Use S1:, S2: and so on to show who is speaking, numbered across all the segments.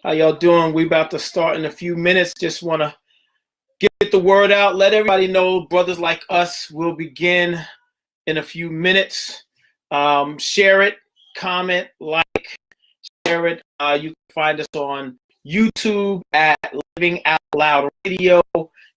S1: How y'all doing? We about to start in a few minutes. Just want to get the word out. Let everybody know Brothers Like Us will begin in a few minutes. Share it, comment, like, share it. You can find us on YouTube at Living Out Loud Radio.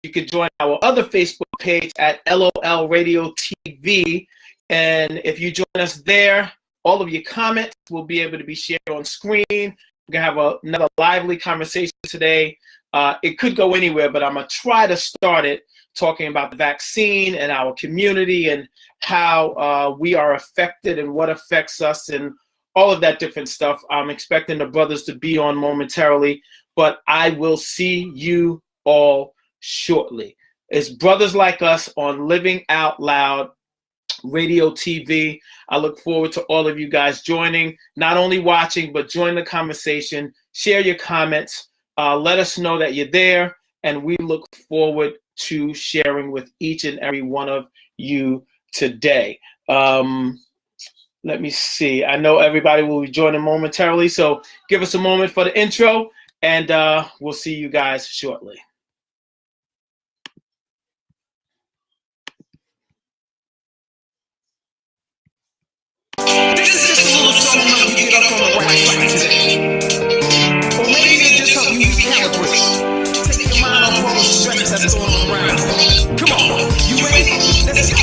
S1: You can join our other Facebook page at LOL Radio TV. And if you join us there, all of your comments will be able to be shared on screen. We're going to have another lively conversation today. It could go anywhere, but I'm going to try to start it talking about the vaccine and our community and how we are affected and what affects us and all of that different stuff. I'm expecting the brothers to be on momentarily, but I will see you all shortly. It's Brothers Like Us on Living Out Loud Radio TV. I look forward to all of you guys joining, not only watching, but join the conversation. Share your comments. Let us know that you're there, and we look forward to sharing with each and every one of you today. Let me see. I know everybody will be joining momentarily, so give us a moment for the intro, and we'll see you guys shortly.
S2: This is just a little something to help you get up on the right track today. Or maybe it just help you calibrate. Take your mind off all the stress that's going around. Come on, you ready? Let's go.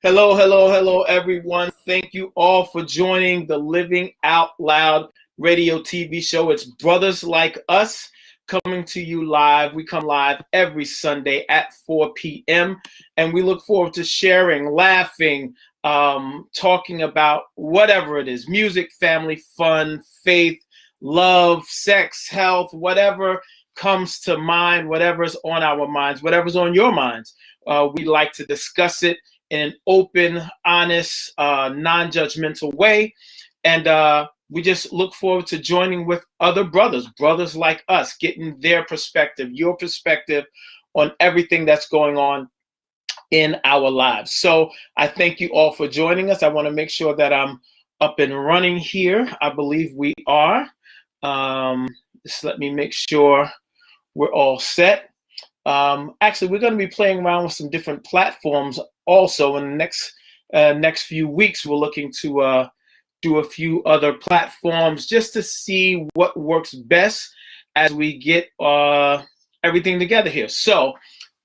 S1: Hello, everyone. Thank you all for joining the Living Out Loud Radio TV show. It's Brothers Like Us coming to you live. We come live every Sunday at 4 p.m. and we look forward to sharing, laughing, talking about whatever it is, music, family, fun, faith, love, sex, health, whatever comes to mind, whatever's on our minds, whatever's on your minds. We like to discuss it in an open, honest, non-judgmental way. And we just look forward to joining with other brothers like us, getting their perspective, your perspective on everything that's going on in our lives. So I thank you all for joining us. I want to make sure that I'm up and running here. I believe we are. Just let me make sure we're all set. Actually, we're going to be playing around with some different platforms also in the next few weeks. We're looking to do a few other platforms just to see what works best as we get everything together here. So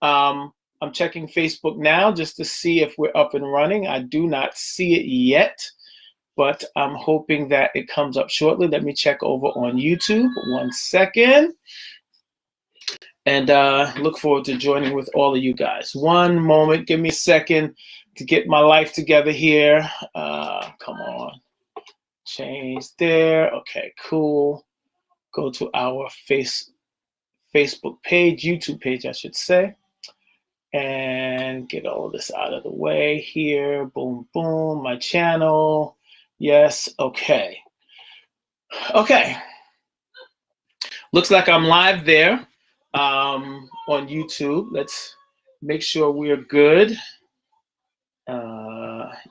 S1: I'm checking Facebook now just to see if we're up and running. I do not see it yet, but I'm hoping that it comes up shortly. Let me check over on YouTube. 1 second. And look forward to joining with all of you guys. One moment, give me a second to get my life together here. Come on, change there. Okay, cool. Go to our Facebook page, YouTube page, I should say, and get all of this out of the way here. Boom, boom, my channel. Yes, okay. Okay, looks like I'm live there. On YouTube. Let's make sure we're good.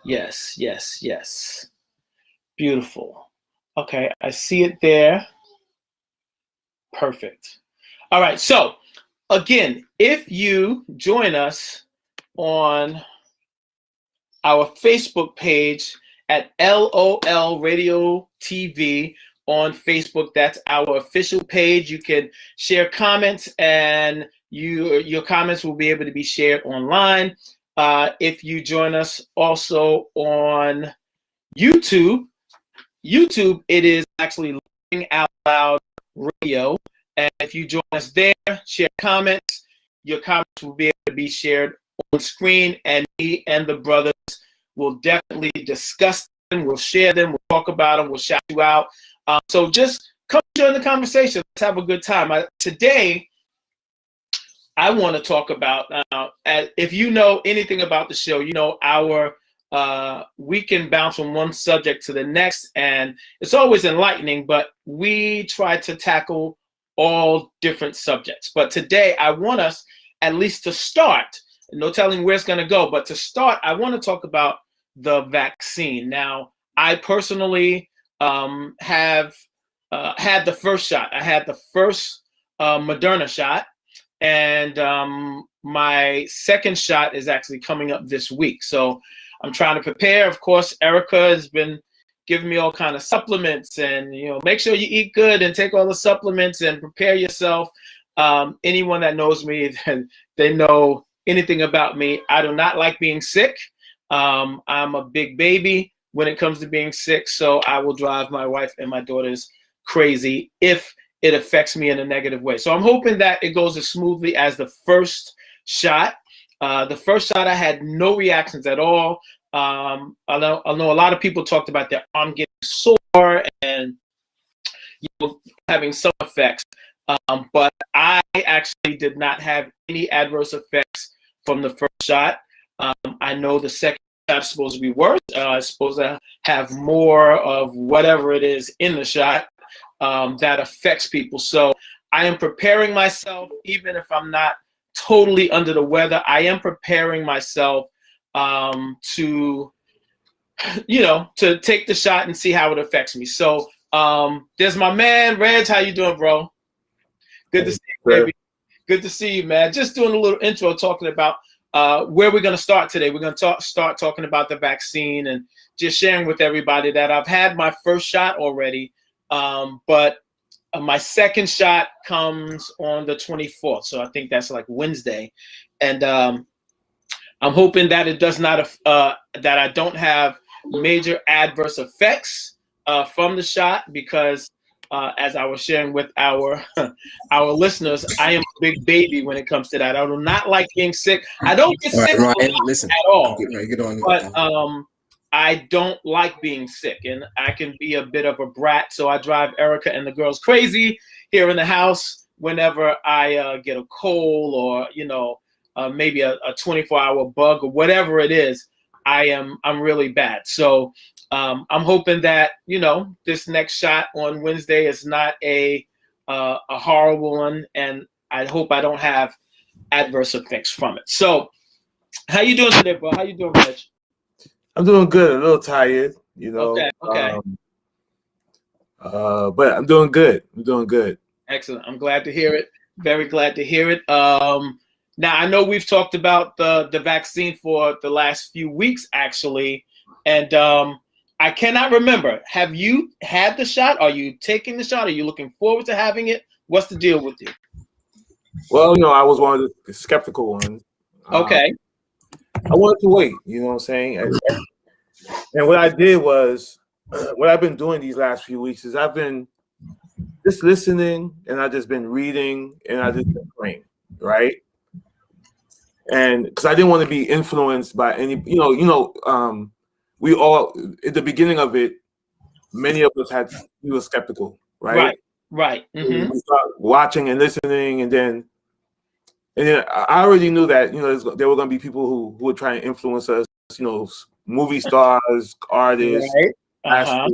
S1: Yes. Beautiful. Okay, I see it there. Perfect. All right, so again, if you join us on our Facebook page at LOL Radio TV, on Facebook, that's our official page. You can share comments, and your comments will be able to be shared online. If you join us also on YouTube, it is actually Living Out Loud Radio. And if you join us there, share comments, your comments will be able to be shared on screen, and me and the brothers will definitely discuss them. We'll share them. We'll talk about them. We'll shout you out. So just come join the conversation. Let's have a good time. Today, I want to talk about, if you know anything about the show, you know our we can bounce from one subject to the next, and it's always enlightening. But we try to tackle all different subjects. But today, I want us at least to start. No telling where it's going to go, but to start, I want to talk about the vaccine. Now, I personally have had the first shot. I had the first Moderna shot, and my second shot is actually coming up this week. So I'm trying to prepare. Of course, Erica has been giving me all kind of supplements, and make sure you eat good and take all the supplements and prepare yourself. Anyone that knows me, they know anything about me. I do not like being sick. I'm a big baby when it comes to being sick, so I will drive my wife and my daughters crazy if it affects me in a negative way. So I'm hoping that it goes as smoothly as the first shot. The first shot, I had no reactions at all. I know a lot of people talked about their arm getting sore and having some effects, but I actually did not have any adverse effects from the first shot. I know the second shot is supposed to be worse. It's supposed to have more of whatever it is in the shot that affects people. So I am preparing myself, even if I'm not totally under the weather. I am preparing myself to take the shot and see how it affects me. So there's my man, Reg. How you doing, bro? Good to see you, baby. Good to see you, man. Just doing a little intro, talking about where we're going to start today. We're going to start talking about the vaccine and just sharing with everybody that I've had my first shot already, but my second shot comes on the 24th. So I think that's like Wednesday. And I'm hoping that it does not, that I don't have major adverse effects from the shot, because as I was sharing with our listeners, I am a big baby when it comes to that. I do not like being sick. I don't get sick
S3: listen,
S1: at all.
S3: Get on.
S1: But I don't like being sick, and I can be a bit of a brat. So I drive Erica and the girls crazy here in the house whenever I get a cold or maybe a 24-hour bug or whatever it is. I'm really bad. So I'm hoping that this next shot on Wednesday is not a horrible one, and I hope I don't have adverse effects from it. So how you doing today, bro? How you doing, Rich?
S4: I'm doing good. A little tired,
S1: Okay.
S4: But I'm doing good.
S1: Excellent. I'm glad to hear it. Very glad to hear it. Now, I know we've talked about the vaccine for the last few weeks, actually, and I cannot remember. Have you had the shot? Are you taking the shot? Are you looking forward to having it? What's the deal with you?
S4: Well, I was one of the skeptical ones.
S1: Okay.
S4: I wanted to wait, you know what I'm saying? And what I did was, what I've been doing these last few weeks is I've been just listening, and I've just been reading, and I've just been praying, right? And because I didn't want to be influenced by any, we all, at the beginning of it, many of us we were skeptical, right?
S1: Right. Mm-hmm.
S4: We started watching and listening, and then I already knew that there were going to be people who would try and influence us, movie stars, artists,
S1: right. Uh-huh.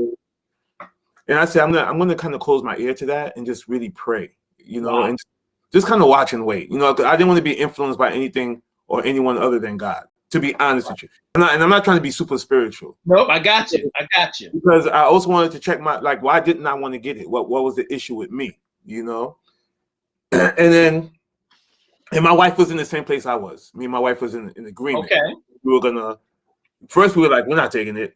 S4: And I said I'm gonna kind of close my ear to that and just really pray, and just kind of watch and wait. I didn't want to be influenced by anything or anyone other than God, to be honest with you. And I'm not trying to be super spiritual.
S1: Nope, I got you.
S4: Because I also wanted to check why didn't I want to get it? What was the issue with me? And my wife was in the same place I was. Me and my wife was in agreement.
S1: Okay.
S4: We were gonna. First, we were like, we're not taking it.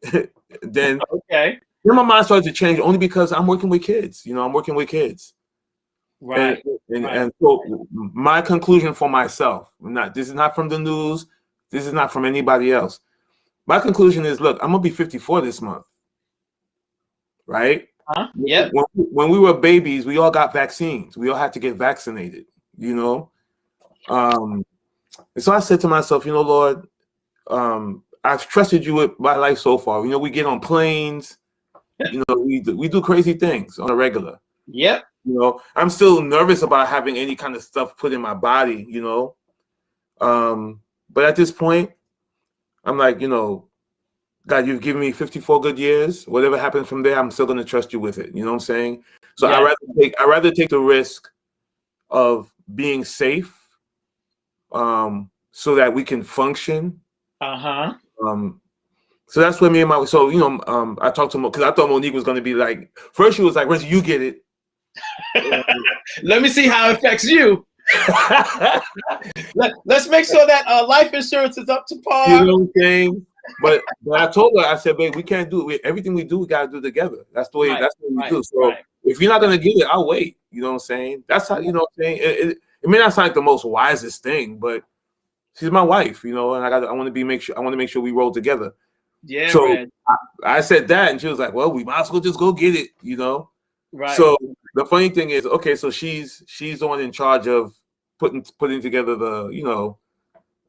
S4: Then,
S1: okay.
S4: Then my mind started to change, only because I'm working with kids. I'm working with kids.
S1: Right.
S4: And so my conclusion for myself, this is not from the news. This is not from anybody else. My conclusion is, look, I'm gonna be 54 this month. Right?
S1: Yep.
S4: When we were babies, we all got vaccines. We all had to get vaccinated. And so I said to myself, Lord, I've trusted you with my life so far. We get on planes, we do crazy things on a regular.
S1: Yep.
S4: You know, I'm still nervous about having any kind of stuff put in my body, you know. But at this point, I'm like, you know, God, you've given me 54 good years. Whatever happens from there, I'm still going to trust you with it. You know what I'm saying? So
S1: Yes.
S4: I rather take the risk of being safe, so that we can function. So that's what me and my, so, you know, I talked to him because I thought Monique was going to be like, first she was like, Reggie, you get it.
S1: Let me see how it affects you. Let's make sure that life insurance is up to par.
S4: You know what I'm saying? But I told her, I said, babe, we can't do it. Everything we do, we got to do together. That's the way, that's what we do. So if you're not going to get it, I'll wait. You know what I'm saying? That's how, you know what I'm saying? It may not sound like the most wisest thing, but she's my wife, you know, and I want to make sure we roll together.
S1: Yeah.
S4: So I said that, and she was like, well, we might as well just go get it, you know?
S1: Right.
S4: So the funny thing is, okay, so she's the one in charge of putting together the, you know,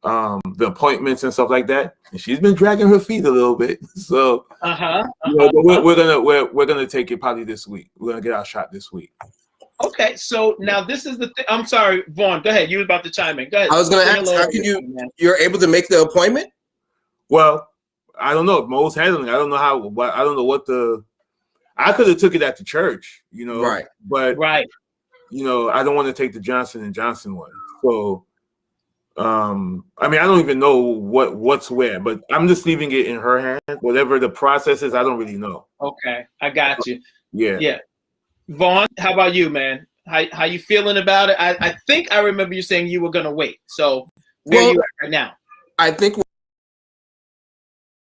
S4: the appointments and stuff like that, and she's been dragging her feet a little bit. So you know, but we're gonna take it probably this week. We're gonna get our shot this week.
S1: Okay, so now this is the thing. I'm sorry, Vaughn. Go ahead. You were about to chime in. Go ahead.
S3: I was gonna ask, how can you're able to make the appointment?
S4: Well, I don't know. Mo's handling. I don't know how. I don't know what the. I could have took it at the church, you know.
S3: Right.
S4: But you know, I don't want to take the Johnson & Johnson one. So, I mean, I don't even know what's where, but I'm just leaving it in her hands. Whatever the process is, I don't really know.
S1: Okay, I got you.
S4: Yeah.
S1: Vaughn, how about you, man? How you feeling about it? I think I remember you saying you were gonna wait. So where are you at right now?
S3: I think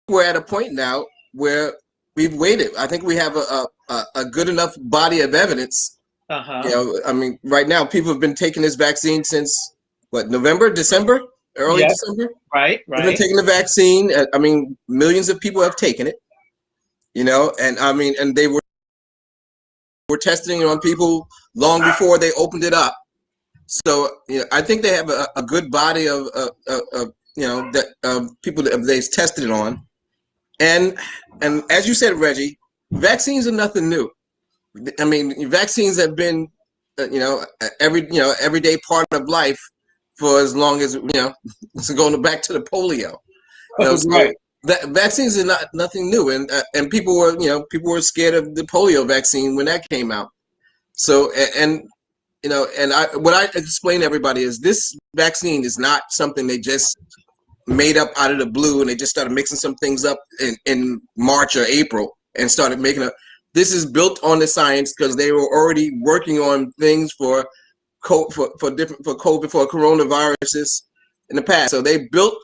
S3: we're at a point now where we've waited. I think we have a good enough body of evidence. You know, I mean, right now people have been taking this vaccine since what, December, early December.
S1: Right.
S3: They've been taking the vaccine. I mean, millions of people have taken it. You know, and I mean, and they were testing it on people long before they opened it up. So you know, I think they have a good body of you know, that people that they've tested it on. And as you said, Reggie, vaccines are nothing new. I mean, vaccines have been, you know, everyday part of life for as long as, you know, so going back to the polio. You know, so vaccines are nothing new, and people were scared of the polio vaccine when that came out. So and you know, and what I explain to everybody is this vaccine is not something they just made up out of the blue and they just started mixing some things up in March or April and started making up. This is built on the science because they were already working on things for coronaviruses in the past. So they built.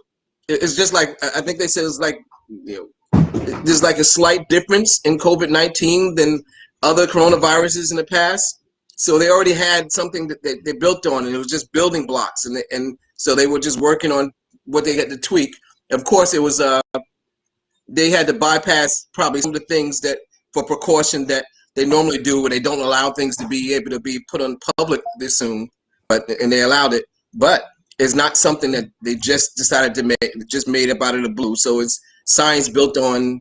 S3: It's just like, I think they said it's like, you know, there's like a slight difference in COVID-19 than other coronaviruses in the past. So they already had something that they built on, and it was just building blocks, and so they were just working on what they had to tweak. Of course, it was they had to bypass probably some of the things that for precaution that they normally do, where they don't allow things to be able to be put on public this soon, and they allowed it. But it's not something that they just decided to make, just made up out of the blue. So it's science built on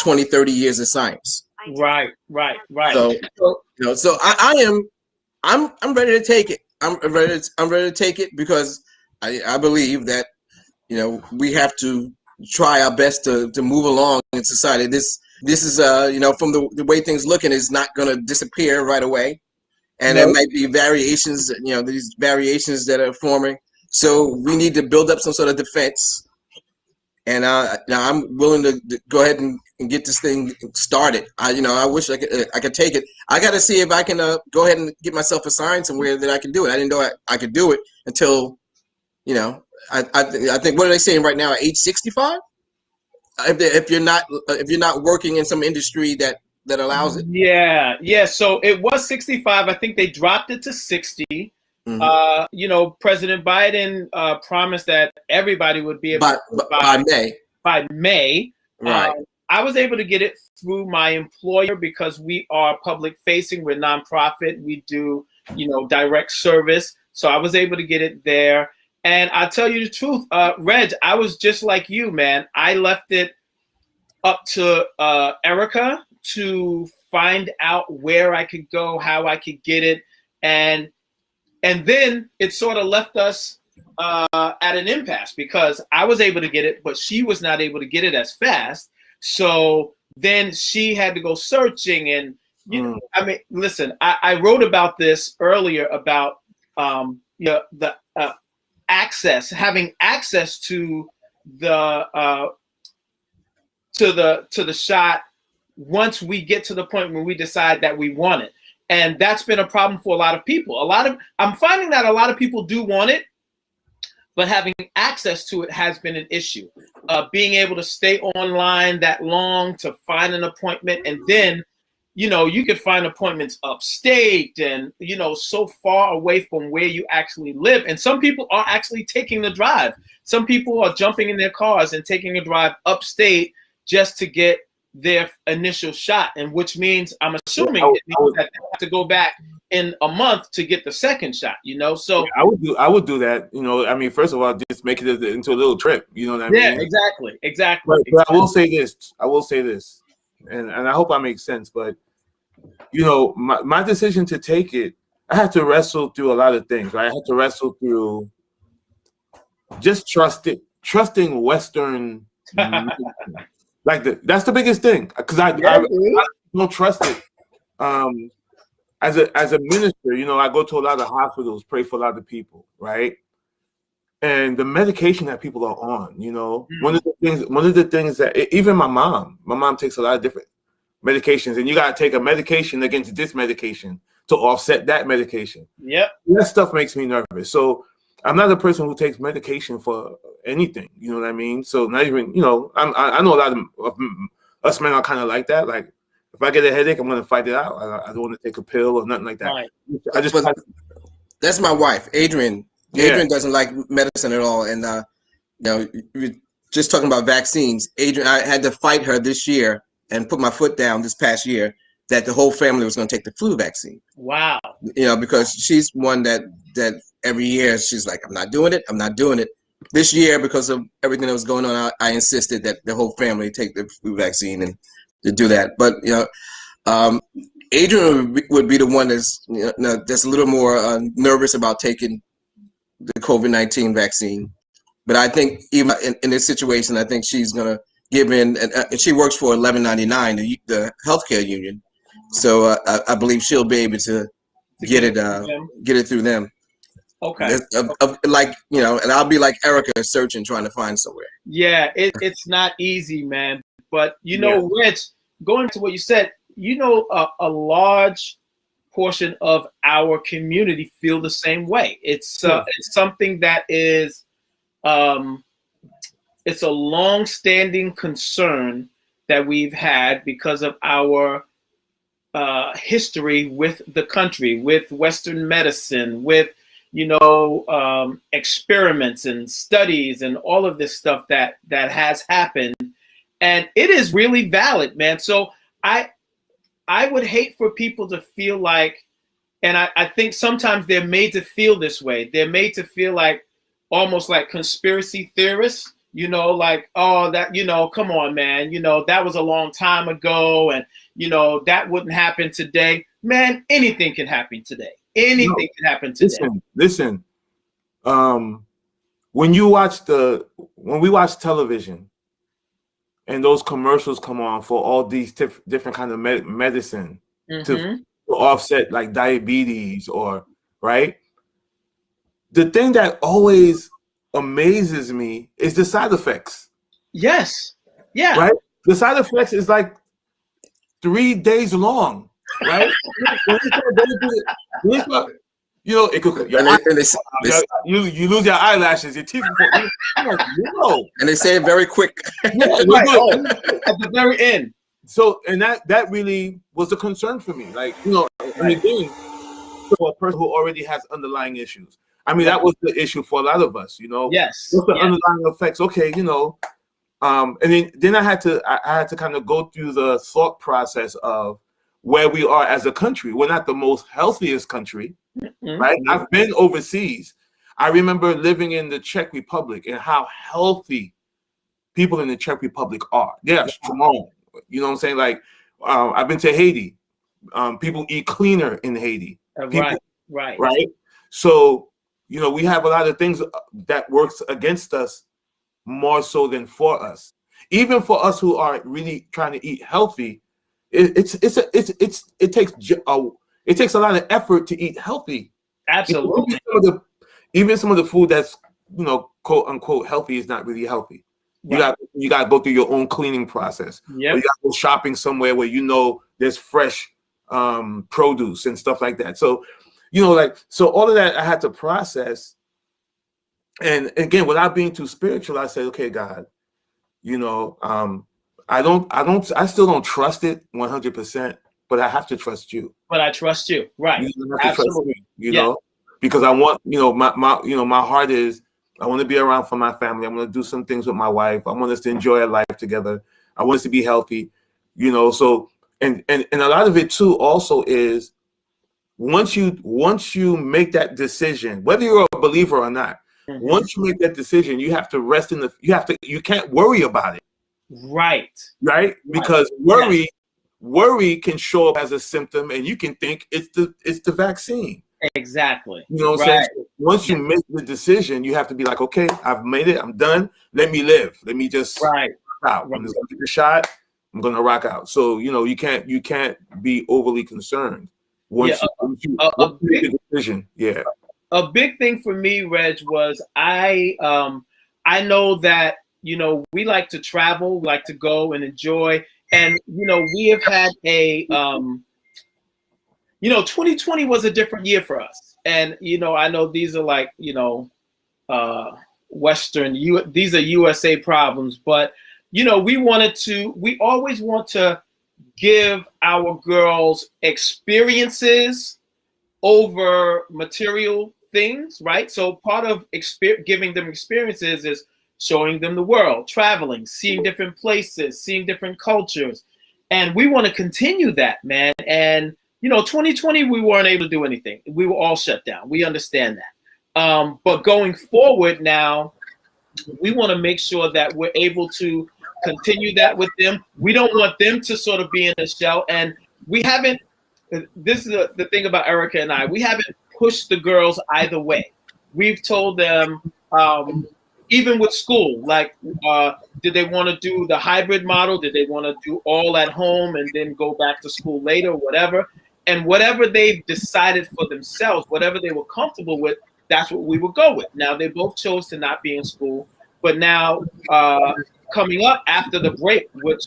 S3: 20, 30 years of science.
S1: Right.
S3: So, you know, so I'm ready to take it. I'm ready to take it because I believe that, you know, we have to try our best to move along in society. This is you know, from the way things looking, is not going to disappear right away, and there might be variations. You know, these variations that are forming. So we need to build up some sort of defense. And now I'm willing to go ahead and get this thing started. You know, I wish I could take it. I got to see if I can go ahead and get myself assigned somewhere that I can do it. I didn't know I could do it until, you know, I think, what are they saying right now, at age 65? If you're not working in some industry that allows it.
S1: Yeah. So it was 65. I think they dropped it to 60. Mm-hmm. You know, President Biden promised that everybody would be able
S3: by May.
S1: By May,
S3: right?
S1: I was able to get it through my employer because we are public facing. We're nonprofit. We do, you know, direct service. So I was able to get it there. And I'll tell you the truth, Reg, I was just like you, man. I left it up to Erica to find out where I could go, how I could get it, and then it sort of left us at an impasse because I was able to get it, but she was not able to get it as fast. So then she had to go searching, and you know, I mean, listen, I wrote about this earlier about the having access to the shot once we get to the point where we decide that we want it. And that's been a problem for a lot of people. I'm finding that a lot of people do want it, but having access to it has been an issue. Being able to stay online that long to find an appointment, and then, you know, you could find appointments upstate and, you know, so far away from where you actually live. And some people are actually taking the drive. Some people are jumping in their cars and taking a drive upstate just to get their initial shot, and which means I'm assuming it means that they have to go back in a month to get the second shot, you know. So
S4: I would do that, you know. I mean, first of all, just make it into a little trip, you know what I mean?
S1: Yeah, exactly.
S4: But I will say this, and I hope I make sense, but you know, my decision to take it, I had to wrestle through a lot of things, right? I had to wrestle through just trusting Western like that's the biggest thing, because I don't trust it. As a minister, you know, I go to a lot of hospitals, pray for a lot of people, right? And the medication that people are on, you know, one of the things that even my mom takes a lot of different medications, and you got to take a medication against this medication to offset that medication.
S1: Yep.
S4: That stuff makes me nervous. So I'm not a person who takes medication for anything, you know what I mean? So not even, you know, I know a lot of us men are kind of like that. Like, if I get a headache, I'm going to fight it out. I don't want to take a pill or nothing like that.
S1: Right.
S3: That's my wife, Adrian. Adrian doesn't like medicine at all. And, you know, we were just talking about vaccines. Adrian, I had to fight her this year and put my foot down this past year that the whole family was going to take the flu vaccine.
S1: Wow.
S3: You know, because she's one that every year she's like, I'm not doing it. This year, because of everything that was going on, I insisted that the whole family take the flu vaccine and to do that. But, you know, Adrian would be the one that's, you know, that's a little more nervous about taking the COVID-19 vaccine. But I think even in this situation, I think she's going to give in. And she works for 1199, the healthcare union. So I believe she'll be able to get it through them.
S1: Okay.
S3: Like, you know, and I'll be like Erica, searching, trying to find somewhere.
S1: Yeah, it's not easy, man. But you know, Rich, going to what you said, you know, a large portion of our community feel the same way. It's something that is, it's a long-standing concern that we've had because of our history with the country, with Western medicine, with, you know, experiments and studies and all of this stuff that has happened. And it is really valid, man. So I would hate for people to feel like, and I think sometimes they're made to feel this way. They're made to feel like almost like conspiracy theorists, you know, like, oh, that, you know, come on, man, you know, that was a long time ago, and, you know, that wouldn't happen today. Man, anything can happen today. Anything can happen today.
S4: Listen. When we watch television and those commercials come on for all these different kind of medicine to offset like diabetes or right, the thing that always amazes me is the side effects.
S1: Yes. Yeah.
S4: Right. The side effects is like 3 days long. Right. You know, it could. You lose your eyelashes, your teeth.
S3: And they say it very quick.
S1: At the very end.
S4: So, and that really was a concern for me. Like, you know, and again, for a person who already has underlying issues. I mean, that was the issue for a lot of us. You know.
S1: Yes.
S4: What's the underlying effects? Okay, you know. And then I had to kind of go through the thought process of where we are as a country. We're not the most healthiest country, right? I've been overseas. I remember living in the Czech Republic and how healthy people in the Czech Republic are. They're strong. You know what I'm saying? Like, I've been to Haiti. People eat cleaner in Haiti. People,
S1: Right.
S4: So, we have a lot of things that works against us more so than for us. Even for us who are really trying to eat healthy, it takes a lot of effort to eat healthy.
S1: Absolutely.
S4: Even some of the food that's quote unquote healthy is not really healthy.
S1: Right.
S4: You got to go through your own cleaning process.
S1: Yep.
S4: Or you got to go shopping somewhere where there's fresh produce and stuff like that. So so all of that I had to process. And again, without being too spiritual, I said, okay, God, I still don't trust it 100%, but I have to trust you.
S1: But I trust you. Right.
S4: Absolutely. Because I want, my heart is, I want to be around for my family. I want to do some things with my wife. I want us to enjoy our life together. I want us to be healthy, so, and a lot of it too also is once you make that decision, whether you're a believer or not, once you make that decision, you have to rest you can't worry about it.
S1: Right.
S4: Because worry can show up as a symptom and you can think it's the vaccine.
S1: Exactly.
S4: You know what I'm saying? So once you make the decision, you have to be like, okay, I've made it. I'm done. Let me live. Let me just rock out. I'm just gonna take a shot. I'm gonna rock out. So you can't be overly concerned once you make a decision. Yeah.
S1: A big thing for me, Reg, was I know that we like to travel, we like to go and enjoy, and we have had a 2020 was a different year for us, and I know these are like these are USA problems, but we always want to give our girls experiences over material things, right? So part of giving them experiences is showing them the world, traveling, seeing different places, seeing different cultures, and we want to continue that, man. And 2020 we weren't able to do anything. We were all shut down. We understand that. But going forward now, we want to make sure that we're able to continue that with them. We don't want them to sort of be in a shell, and we haven't. This is the thing about Erica and I. We haven't pushed the girls either way. We've told them, even with school, like, did they want to do the hybrid model? Did they want to do all at home and then go back to school later, or whatever? And whatever they've decided for themselves, whatever they were comfortable with, that's what we would go with. Now, they both chose to not be in school, but now coming up after the break, which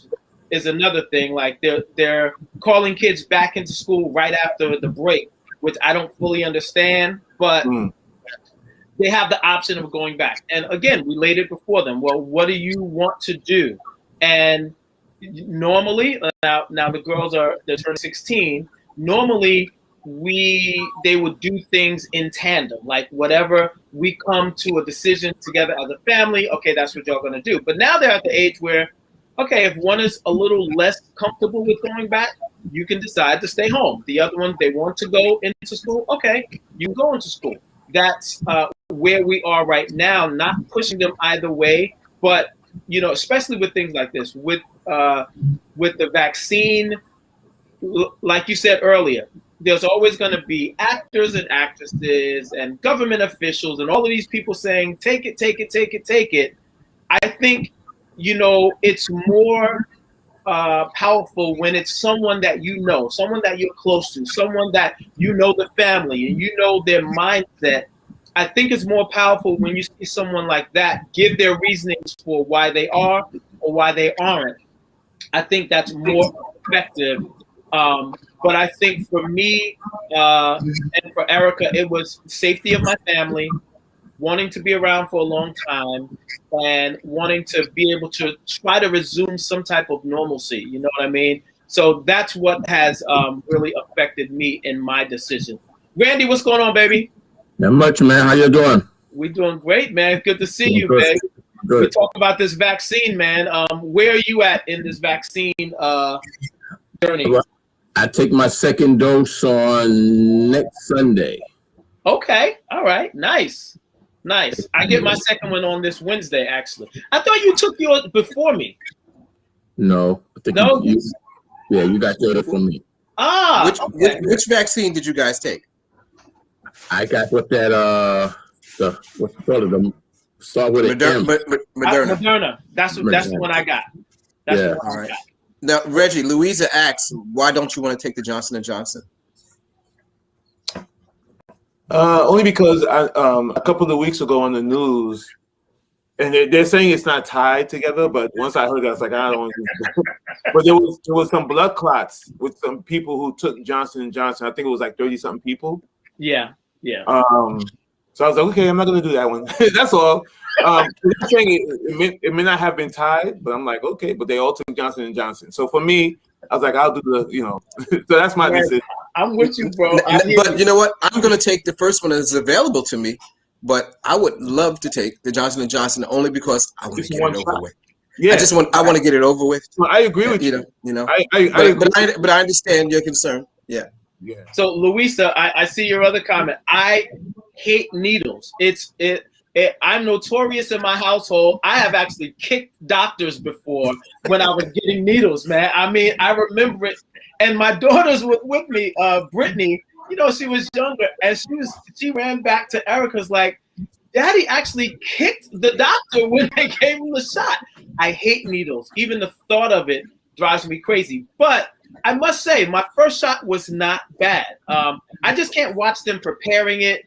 S1: is another thing, like they're calling kids back into school right after the break, which I don't fully understand, but they have the option of going back. And again, we laid it before them. Well, what do you want to do? And normally, now the girls they're turning 16. Normally, they would do things in tandem, like whatever we come to a decision together as a family. Okay, that's what y'all gonna do. But now they're at the age where, okay, if one is a little less comfortable with going back, you can decide to stay home. The other one, they want to go into school. Okay, you can go into school. That's where we are right now. Not pushing them either way, but especially with things like this, with the vaccine. Like you said earlier, there's always going to be actors and actresses and government officials and all of these people saying, take it, take it, take it, take it. I think, it's more powerful when it's someone that someone that you're close to, someone that the family and their mindset. I think it's more powerful when you see someone like that give their reasonings for why they are or why they aren't. I think that's more effective. But I think for me and for Erica, it was safety of my family, wanting to be around for a long time, and wanting to be able to try to resume some type of normalcy. You know what I mean? So that's what has really affected me in my decision. Randy, what's going on, baby?
S5: Not much, man. How you doing?
S1: We're doing great, man. Good to see you, man.
S5: Good.
S1: We talk about this vaccine, man. Where are you at in this vaccine journey?
S5: Well, I take my second dose on next Sunday.
S1: Okay. All right. Nice. I get my second one on this Wednesday, actually. I thought you took yours before me.
S5: No. I think
S1: no?
S5: You got the other from me.
S3: Which vaccine did you guys take?
S5: I got what that what's it called? The start with an M.
S3: Moderna.
S1: Moderna. That's the one I got. That's the one
S3: All
S1: I
S3: right.
S1: got.
S3: Now, Reggie, Louisa asks, why don't you want to take the Johnson & Johnson?
S4: Only because a couple of weeks ago on the news, and they're saying it's not tied together, but once I heard that, I was like, I don't want to do that. But there was some blood clots with some people who took Johnson & Johnson. I think it was like 30-something people.
S1: Yeah.
S4: So I was like, okay, I'm not going to do that one. That's all. They're saying it may not have been tied, but I'm like, okay, but they all took Johnson & Johnson. So for me, I was like, I'll do so that's my decision.
S1: I'm with you, bro.
S3: But you know what? I'm going to take the first one that's available to me, but I would love to take the Johnson & Johnson only because I want to get it over with. Yeah, I want to get it over with.
S4: Well, I agree with you.
S3: But I understand your concern. Yeah.
S1: So Louisa, I see your other comment. I hate needles. I'm notorious in my household. I have actually kicked doctors before when I was getting needles, man. I mean, I remember it. And my daughters were with me, Brittany, she was younger, and she ran back to Erica's like, Daddy actually kicked the doctor when they gave him the shot. I hate needles. Even the thought of it drives me crazy. But I must say, my first shot was not bad. I just can't watch them preparing it,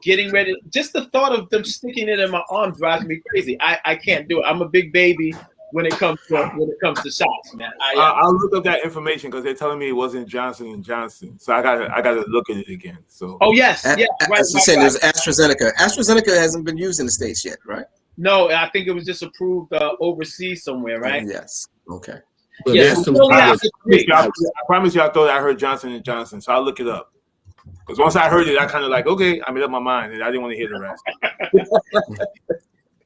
S1: getting ready. Just the thought of them sticking it in my arm drives me crazy. I can't do it. I'm a big baby when it comes to shots, man.
S4: I'll look up that information because they're telling me it wasn't Johnson & Johnson, so I gotta look at it again. So
S1: yes,
S3: right. There's AstraZeneca. AstraZeneca hasn't been used in the States yet, right?
S1: No, I think it was just approved overseas somewhere, right?
S3: Yes. Okay.
S5: So
S1: Yeah,
S4: I promise you, I thought I heard Johnson & Johnson, so I'll look it up. Because once I heard it, I kind of like, okay, I made up my mind, and I didn't want to hear the rest.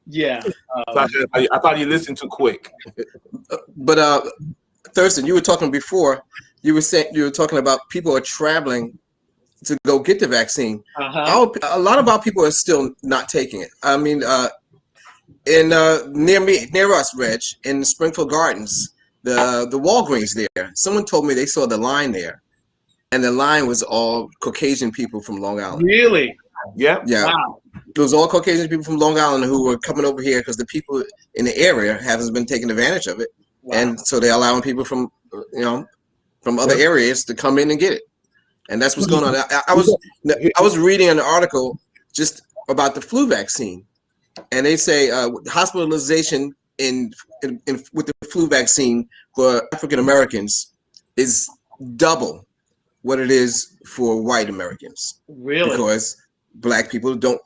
S1: Yeah.
S4: So I thought you listened too quick.
S3: But Thurston, you were talking before. You were talking about people are traveling to go get the vaccine. A lot of our people are still not taking it. I mean, near us, Reg, in Springfield Gardens, the Walgreens there. Someone told me they saw the line there, and the line was all Caucasian people from Long Island.
S1: Really?
S3: Yeah.
S1: Wow.
S3: It was all Caucasian people from Long Island who were coming over here because the people in the area haven't been taking advantage of it, and so they're allowing people from other areas to come in and get it, and that's what's going on. I was reading an article just about the flu vaccine, and they say hospitalization with the flu vaccine for African Americans is double what it is for white Americans.
S1: Really?
S3: Because Black people don't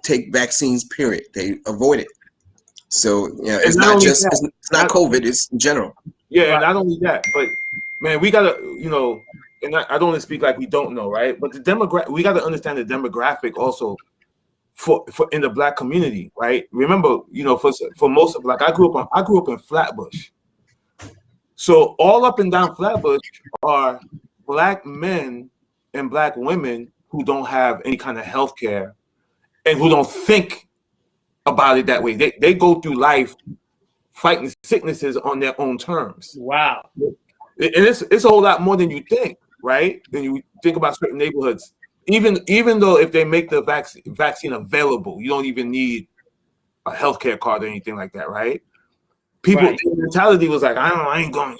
S3: take vaccines, period. They avoid it. So it's not COVID, it's in general.
S4: Yeah, and not only that, but man, we gotta, and I don't want to speak like we don't know, right? But we gotta understand the demographic also for in the Black community, right? Remember, for most of I grew up in Flatbush. So all up and down Flatbush are Black men and Black women who don't have any kind of health care and who don't think about it that way. They go through life fighting sicknesses on their own terms.
S1: Wow.
S4: And it's a whole lot more than you think, right? When you think about certain neighborhoods. Even though if they make the vaccine available, you don't even need a healthcare card or anything like that, right? People, their mentality was like, I ain't going,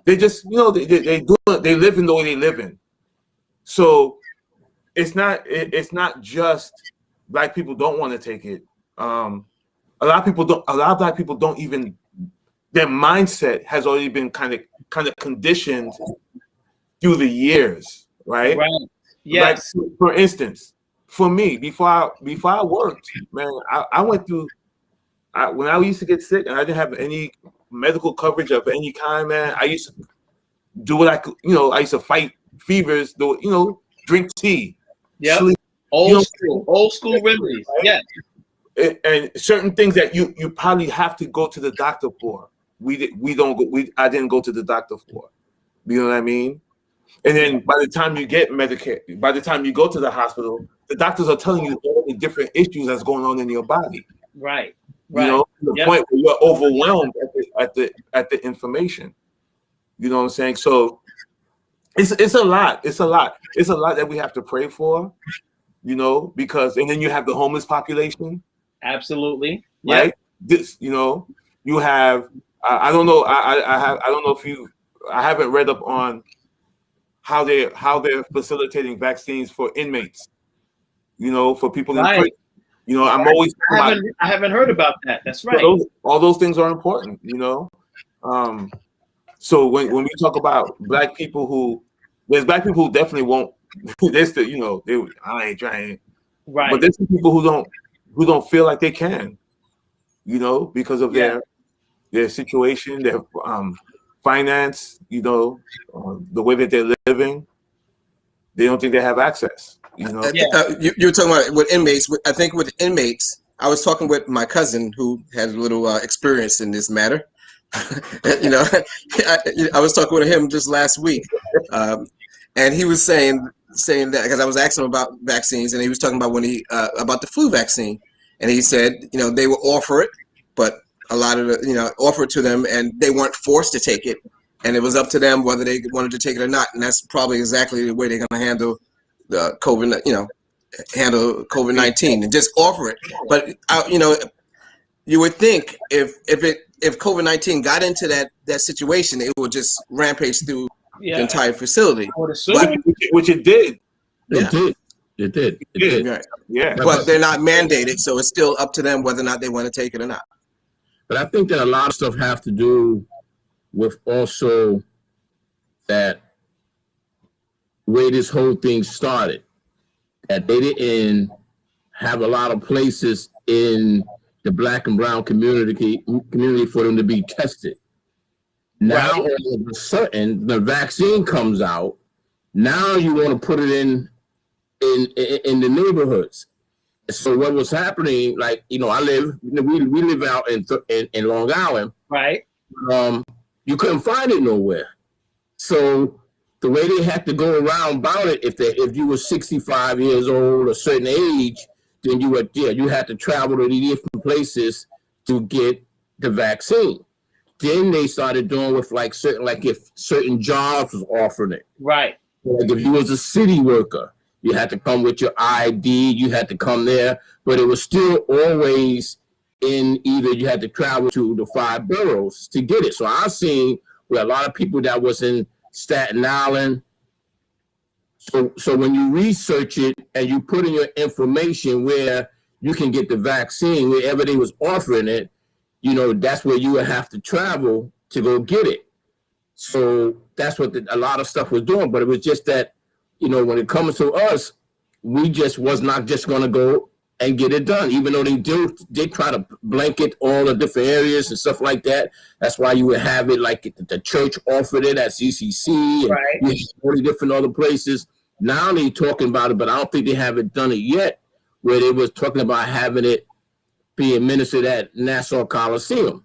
S4: they just, they live in the way they live in. So it's not just Black people don't want to take it. A lot of Black people don't even, their mindset has already been kind of conditioned through the years, right?
S1: Right. Yes.
S4: Like, for instance, for me, before I worked, man, I went through. When I used to get sick and I didn't have any medical coverage of any kind, man, I used to do what I could. I used to fight fevers. Drink tea.
S1: Yeah. Old school remedies.
S4: Right? Yeah. And certain things that you probably have to go to the doctor for. I didn't go to the doctor for. You know what I mean? And then by the time you get Medicare, by the time you go to the hospital, the doctors are telling you all the different issues that's going on in your body.
S1: Right.
S4: To the point where you're overwhelmed at the information. You know what I'm saying? So It's a lot. It's a lot. It's a lot that we have to pray for, you know, because and then you have the homeless population.
S1: Absolutely.
S4: Right. This, you know, you have I don't know. I don't know if I haven't read up on how they're facilitating vaccines for inmates, you know, for people in prison. You know, I'm always
S1: I haven't heard about that. That's right.
S4: All those things are important, you know. So when we talk about black people there's black people who definitely won't. They're still, you know, I ain't trying.
S1: Right.
S4: But there's some people who don't feel like they can, you know, because of their situation, their finance, you know, the way that they're living. They don't think they have access, you know.
S3: You were talking about with inmates. I think with inmates, I was talking with my cousin who has a little experience in this matter. You know, I was talking with him just last week, and he was saying that because I was asking him about vaccines, and he was talking about about the flu vaccine, and he said, you know, they will offer it, but a lot of offer it to them, and they weren't forced to take it, and it was up to them whether they wanted to take it or not, and that's probably exactly the way they're going to handle the COVID, handle COVID-19 and just offer it. But you know, you would think if COVID-19 got into that situation, it would just rampage through the entire facility.
S4: Which it did.
S5: It did.
S3: Right.
S4: Yeah.
S3: But they're not mandated, so it's still up to them whether or not they want to take it or not.
S5: But I think that a lot of stuff have to do with also that way this whole thing started. That they didn't have a lot of places in the black and brown community for them to be tested. Now all of a sudden the vaccine comes out. Now you want to put it in the neighborhoods. So what was happening, like, you know, we live out in Long Island.
S1: Right.
S5: You couldn't find it nowhere. So the way they had to go around about it, if you were 65 years old, a certain age, then you had to travel to these different places to get the vaccine. Then they started doing with if certain jobs was offering it.
S1: Right.
S5: Like if you was a city worker, you had to come with your ID, you had to come there, but it was still always in either you had to travel to the 5 boroughs to get it. So I've seen where a lot of people that was in Staten Island. So when you research it and you put in your information where you can get the vaccine, wherever they was offering it, you know, that's where you would have to travel to go get it. So that's what a lot of stuff was doing. But it was just that, you know, when it comes to us, we just was not just going to go and get it done, even though they try to blanket all the different areas and stuff like that. That's why you would have it like the church offered it at CCC and all the different other places. Now they're talking about it, but I don't think they haven't done it yet, where they was talking about having it be administered at Nassau Coliseum.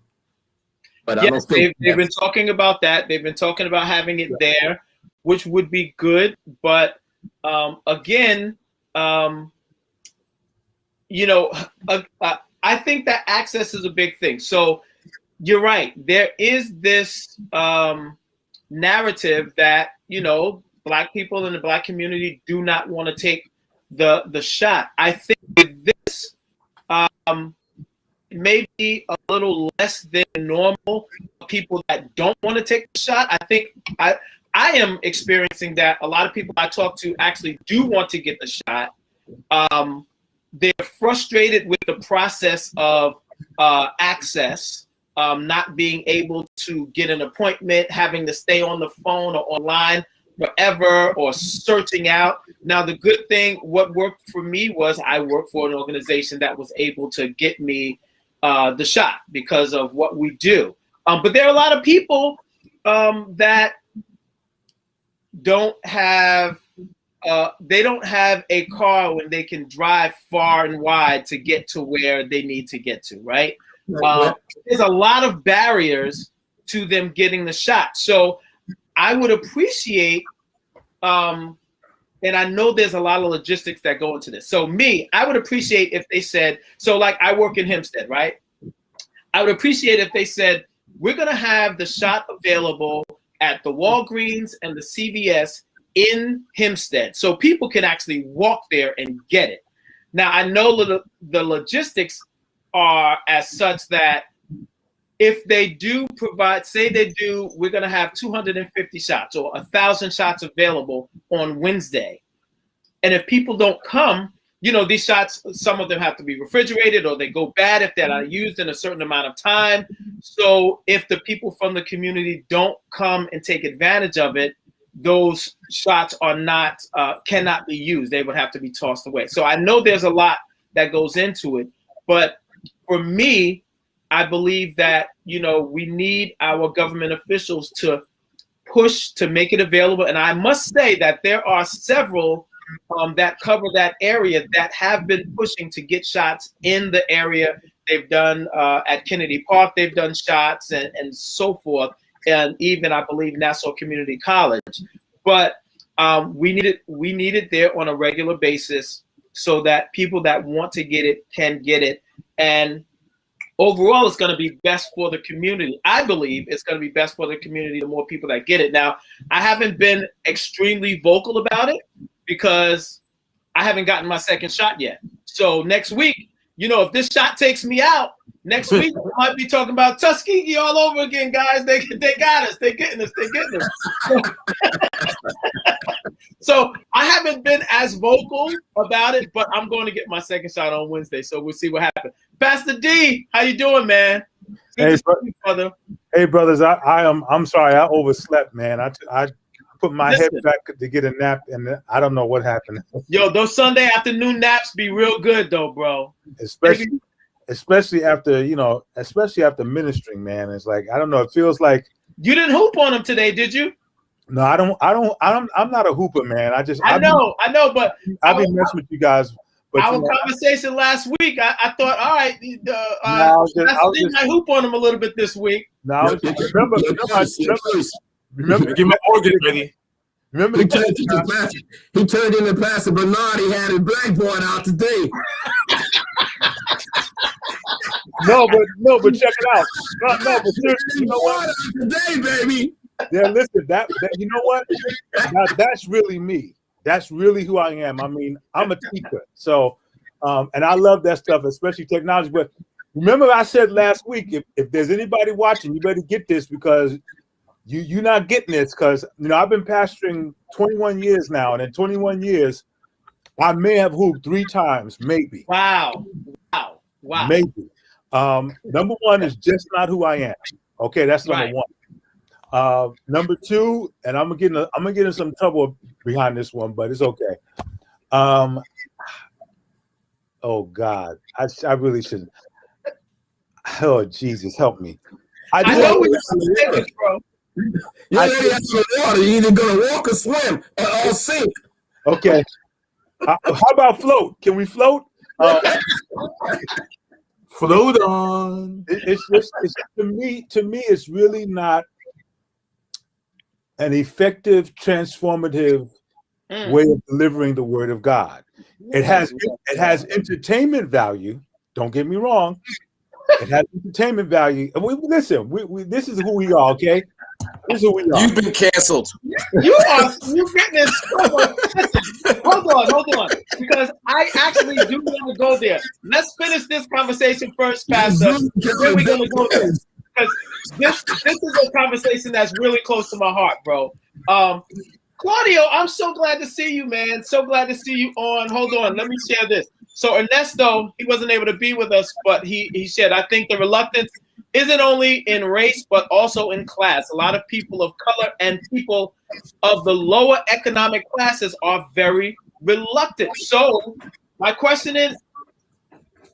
S5: But I don't think
S1: they've been talking about that. They've been talking about having it there, which would be good. But again, you know, I think that access is a big thing. So you're right. There is this narrative that, you know, Black people in the Black community do not want to take the shot. I think with this, maybe a little less than normal people that don't want to take the shot. I think I am experiencing that a lot of people I talk to actually do want to get the shot. They're frustrated with the process of access, not being able to get an appointment, having to stay on the phone or online forever or searching out. Now, the good thing, what worked for me was I worked for an organization that was able to get me the shot because of what we do. But there are a lot of people that don't have a car when they can drive far and wide to get to where they need to get to, right? There's a lot of barriers to them getting the shot. So I would appreciate, and I know there's a lot of logistics that go into this. So I would appreciate if they said, so like I work in Hempstead, right? I would appreciate if they said, we're going to have the shot available at the Walgreens and the CVS in Hempstead. So people can actually walk there and get it. Now, I know the logistics are as such that if they do provide, say they do, we're going to have 250 shots or 1,000 shots available on Wednesday. And if people don't come, these shots, some of them have to be refrigerated or they go bad if they're not used in a certain amount of time. So if the people from the community don't come and take advantage of it, those shots are not cannot be used. They would have to be tossed away. So I know there's a lot that goes into it, but for me, I believe that we need our government officials to push to make it available. And I must say that there are several that cover that area that have been pushing to get shots in the area. They've done at Kennedy Park, they've done shots and so forth. And even I believe Nassau Community College, but we need it there on a regular basis so that people that want to get it can get it. And overall, it's going to be best for the community. I believe it's going to be best for the community, the more people that get it. Now, I haven't been extremely vocal about it because I haven't gotten my second shot yet. So next week, if this shot takes me out, next week we might be talking about Tuskegee all over again, guys. They got us. They're getting us. So I haven't been as vocal about it, but I'm going to get my second shot on Wednesday. So we'll see what happens. Pastor D, how you doing, man?
S6: Hey, brother. Hey, brothers. I'm sorry. I overslept, man. I put my head back to get a nap, and I don't know what happened.
S1: Yo, those Sunday afternoon naps be real good, though, bro.
S6: Especially after ministering, man. It's like, I don't know. It feels like
S1: you didn't hoop on them today, did you?
S6: No, I'm not a hooper, man.
S1: I know, but
S6: I've been messing with you guys. But
S1: our conversation last week, I thought, all right, I might hoop on them a little bit this week.
S6: No, remember, get my organ ready. Remember,
S5: he turned into Pastor Bernard. He had his blackboard out today.
S6: No, but check it out. No, but seriously, you know what?
S5: Today, baby.
S6: Yeah, listen, that you know what? That's really me. That's really who I am. I mean, I'm a teacher, so and I love that stuff, especially technology. But remember, I said last week, if there's anybody watching, you better get this because you're not getting this because I've been pastoring 21 years now, and in 21 years, I may have hooped 3 times, maybe.
S1: Wow.
S6: Maybe. Number one is just not who I am. Okay, that's number one. Number 2, and I'm gonna get in some trouble behind this one, but it's okay. Oh God, I really shouldn't. Oh Jesus, help me.
S1: I know we have bro.
S5: You already have some water. You're either gonna walk or swim or sink.
S6: Okay. How about float? Can we float?
S4: Float on.
S6: It's to me, it's really not an effective, transformative way of delivering the word of God. It has entertainment value. Don't get me wrong. It has entertainment value. And listen, this is who we are, okay? This is who we are.
S3: You've been canceled.
S1: You're getting in trouble. Hold on. Because I actually do want to go there. Let's finish this conversation first, Pastor. Then we're gonna go there. Because this is a conversation that's really close to my heart, bro. Claudio, I'm so glad to see you, man. So glad to see you on. Hold on, let me share this. So Ernesto, he wasn't able to be with us, but he said, I think the reluctance isn't only in race, but also in class. A lot of people of color and people of the lower economic classes are very reluctant. So my question is,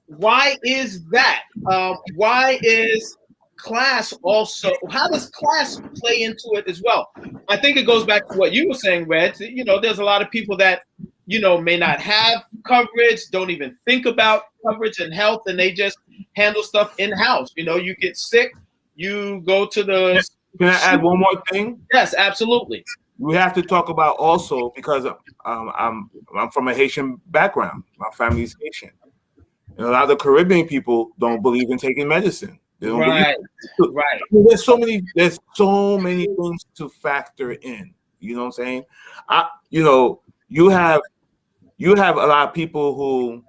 S1: why is that? Why is class also, how does class play into it as well? I think it goes back to what you were saying, Red. There's a lot of people that, may not have coverage, don't even think about coverage and health, and they just handle stuff in-house. You get sick, you go to the...
S4: Can I add one more thing?
S1: Yes, absolutely.
S4: We have to talk about also, because I'm from a Haitian background. My family's Haitian. And a lot of the Caribbean people don't believe in taking medicine. They don't
S1: Right.
S4: believe.
S1: Right.
S4: I mean, there's so many things to factor in. You know what I'm saying? You have a lot of people who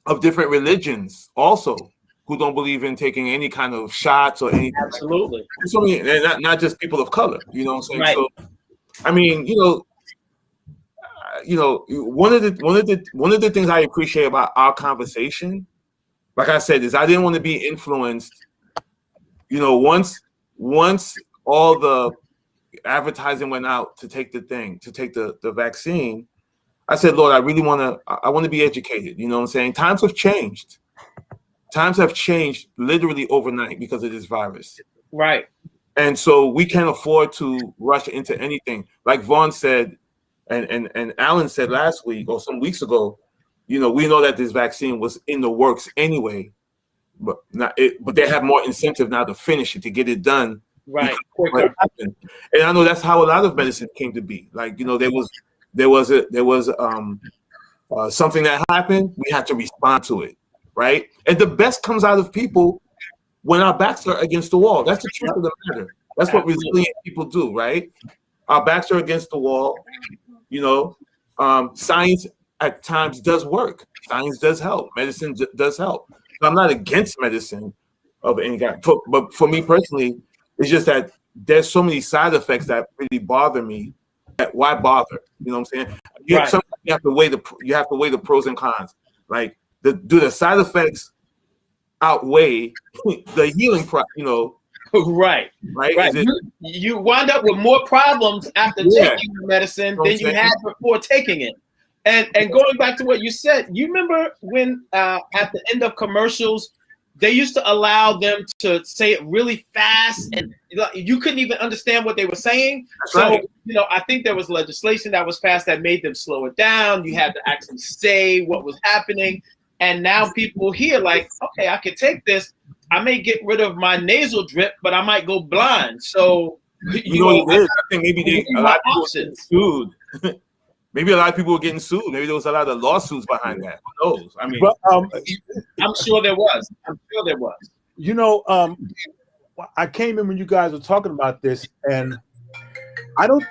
S4: of different religions also who don't believe in taking any kind of shots or anything.
S1: Absolutely.
S4: So many, and not just people of color. You know what I'm saying?
S1: Right.
S4: So, I mean, one of the things I appreciate about our conversation, like I said, is I didn't want to be influenced. Once all the advertising went out to take the vaccine, I said, Lord, I want to be educated. You know what I'm saying? Times have changed. Times have changed literally overnight because of this virus.
S1: Right.
S4: And so we can't afford to rush into anything. Like Vaughn said, and Alan said last week or some weeks ago, we know that this vaccine was in the works anyway, but they have more incentive now to finish it, to get it done.
S1: Right.
S4: Quicker. And I know that's how a lot of medicine came to be. Like, there was something that happened, we had to respond to it, right? And the best comes out of people when our backs are against the wall. That's the truth of the matter. That's what resilient people do, right? Our backs are against the wall. Science at times does work. Science does help. Medicine does help. I'm not against medicine of any kind, but for me personally, it's just that there's so many side effects that really bother me. Why bother? You know what I'm saying? Sometimes you have to weigh the pros and cons. Like, do the side effects outweigh the healing
S1: Right. You wind up with more problems after taking the medicine than you had before taking it. And going back to what you said, you remember when at the end of commercials, they used to allow them to say it really fast and you couldn't even understand what they were saying.
S4: That's
S1: so,
S4: right.
S1: I think there was legislation that was passed that made them slow it down. You had to actually say what was happening. And now people hear like, okay, I can take this. I may get rid of my nasal drip, but I might go blind. So,
S4: I think maybe a lot of people were getting sued. Maybe a lot of people were getting sued. Maybe there was a lot of lawsuits behind that. Who knows? I mean,
S1: I'm sure there was.
S6: I came in when you guys were talking about this, and I don't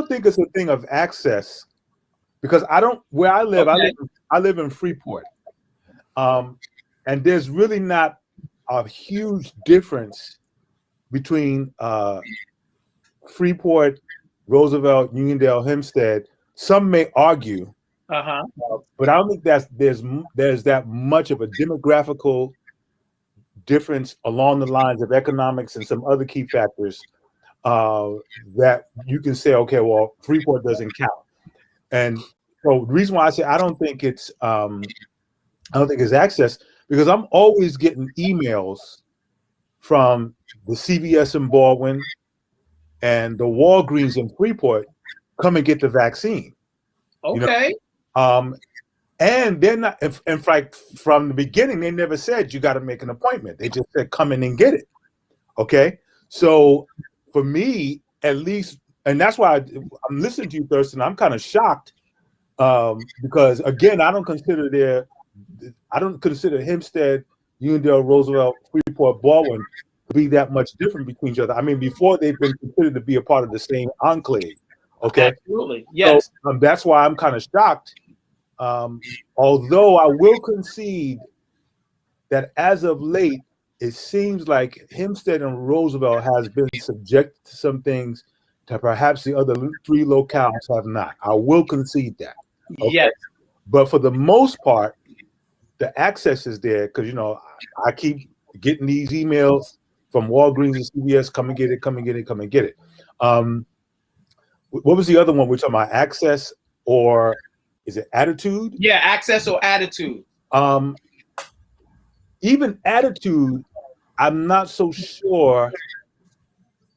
S6: think it's a thing of access, because where I live, I live in Freeport, and there's really not a huge difference between Freeport, Roosevelt, Uniondale, Hempstead. Some may argue, but I don't think there's that much of a demographical difference along the lines of economics and some other key factors that you can say, okay, well, Freeport doesn't count. And so the reason why I say I don't think it's access, because I'm always getting emails from the CVS in Baldwin and the Walgreens in Freeport, come and get the vaccine.
S1: Okay.
S6: And they're not, in fact, from the beginning, they never said you got to make an appointment. They just said, come in and get it. Okay. So for me, at least, and that's why I'm listening to you, Thurston, I'm kind of shocked because, again, I don't consider Hempstead, Uniondale, Roosevelt, Freeport, Baldwin to be that much different between each other. I mean, before they've been considered to be a part of the same enclave. Okay.
S1: Absolutely. Yes.
S6: So, that's why I'm kind of shocked. Although I will concede that as of late, it seems like Hempstead and Roosevelt has been subjected to some things that perhaps the other three locales have not. I will concede that. Okay?
S1: Yes.
S6: But for the most part, the access is there because, I keep getting these emails from Walgreens and CVS, come and get it, come and get it, come and get it. What was the other one we're talking about? Access, or is it attitude?
S1: Yeah, access or attitude.
S6: Even attitude, I'm not so sure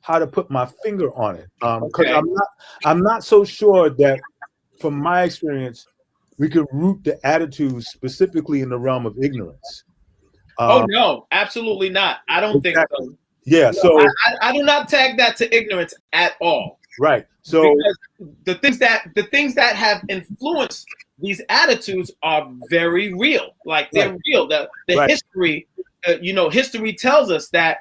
S6: how to put my finger on it. Because I'm not so sure that, from my experience, we could root the attitude specifically in the realm of ignorance.
S1: No, absolutely not. I don't think so.
S6: Yeah, so
S1: I do not tag that to ignorance at all.
S6: Right. So
S1: because the things that have influenced these attitudes are very real. Like they're real. The history history tells us that,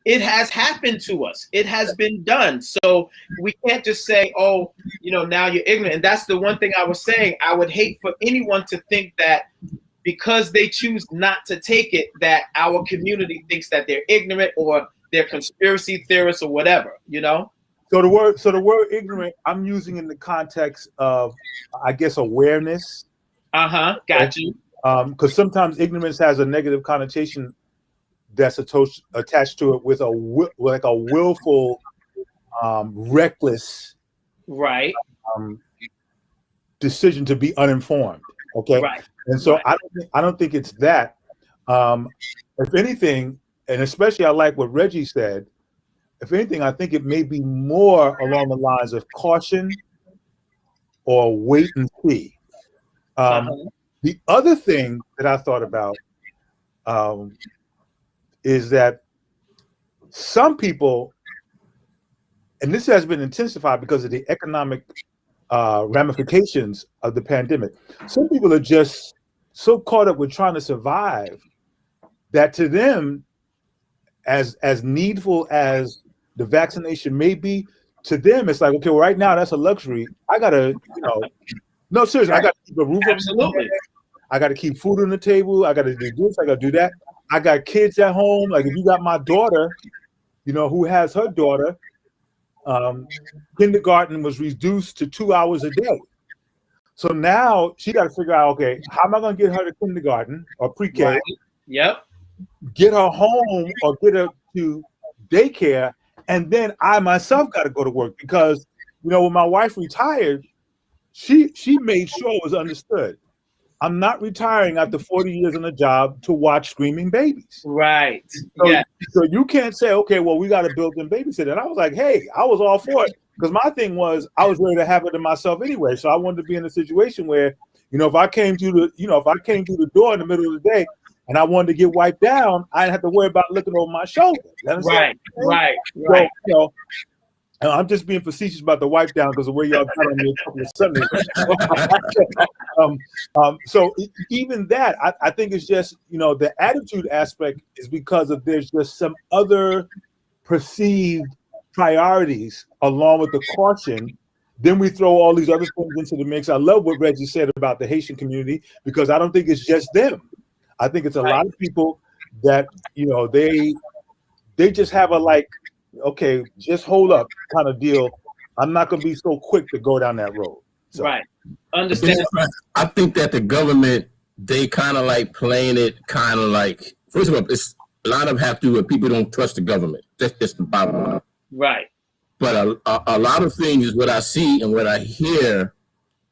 S1: it has happened to us. It has been done. So we can't just say, oh, now you're ignorant. And that's the one thing I was saying. I would hate for anyone to think that because they choose not to take it, that our community thinks that they're ignorant or they're conspiracy theorists or whatever,
S6: So the word ignorant, I'm using in the context of, I guess, awareness.
S1: Got you.
S6: Because sometimes ignorance has a negative connotation that's attached to it with a willful, reckless,
S1: right,
S6: decision to be uninformed. Okay,
S1: right.
S6: And so I don't think it's that. If anything, and especially I like what Reggie said. If anything, I think it may be more along the lines of caution or wait and see. The other thing that I thought about is that some people, and this has been intensified because of the economic ramifications of the pandemic, some people are just so caught up with trying to survive that to them, as needful as the vaccination may be, to them it's like, okay, well, right now that's a luxury. I gotta, no, seriously, I gotta keep a roof over my head. I gotta keep food on the table. I gotta do this. I gotta do that. I got kids at home. Like if you got my daughter, who has her daughter, kindergarten was reduced to 2 hours a day. So now she got to figure out, okay, how am I going to get her to kindergarten or pre-K?
S1: Right. Yep.
S6: Get her home or get her to daycare, and then I myself got to go to work because, when my wife retired, she made sure it was understood. I'm not retiring after 40 years on the job to watch screaming babies.
S1: Right.
S6: So you can't say, okay, well, we got to build in babysitter. And I was like, hey, I was all for it because my thing was I was ready to have it to myself anyway. So I wanted to be in a situation where, if I came through the door in the middle of the day and I wanted to get wiped down, I didn't have to worry about looking over my shoulder.
S1: Right.
S6: So, I'm just being facetious about the wipe down because of where y'all got on me a couple of Sundays. So even that, I think it's just, the attitude aspect is because of there's just some other perceived priorities along with the caution. Then we throw all these other things into the mix. I love what Reggie said about the Haitian community because I don't think it's just them. I think it's a lot of people that, they just have a okay, just hold up kind of deal. I'm not going to be so quick to go down that road. So.
S1: Right. Understand.
S5: I think that the government, they kind of playing it first of all, it's a lot of have to do with people don't trust the government. That's just the bottom line.
S1: Right.
S5: But a lot of things is what I see and what I hear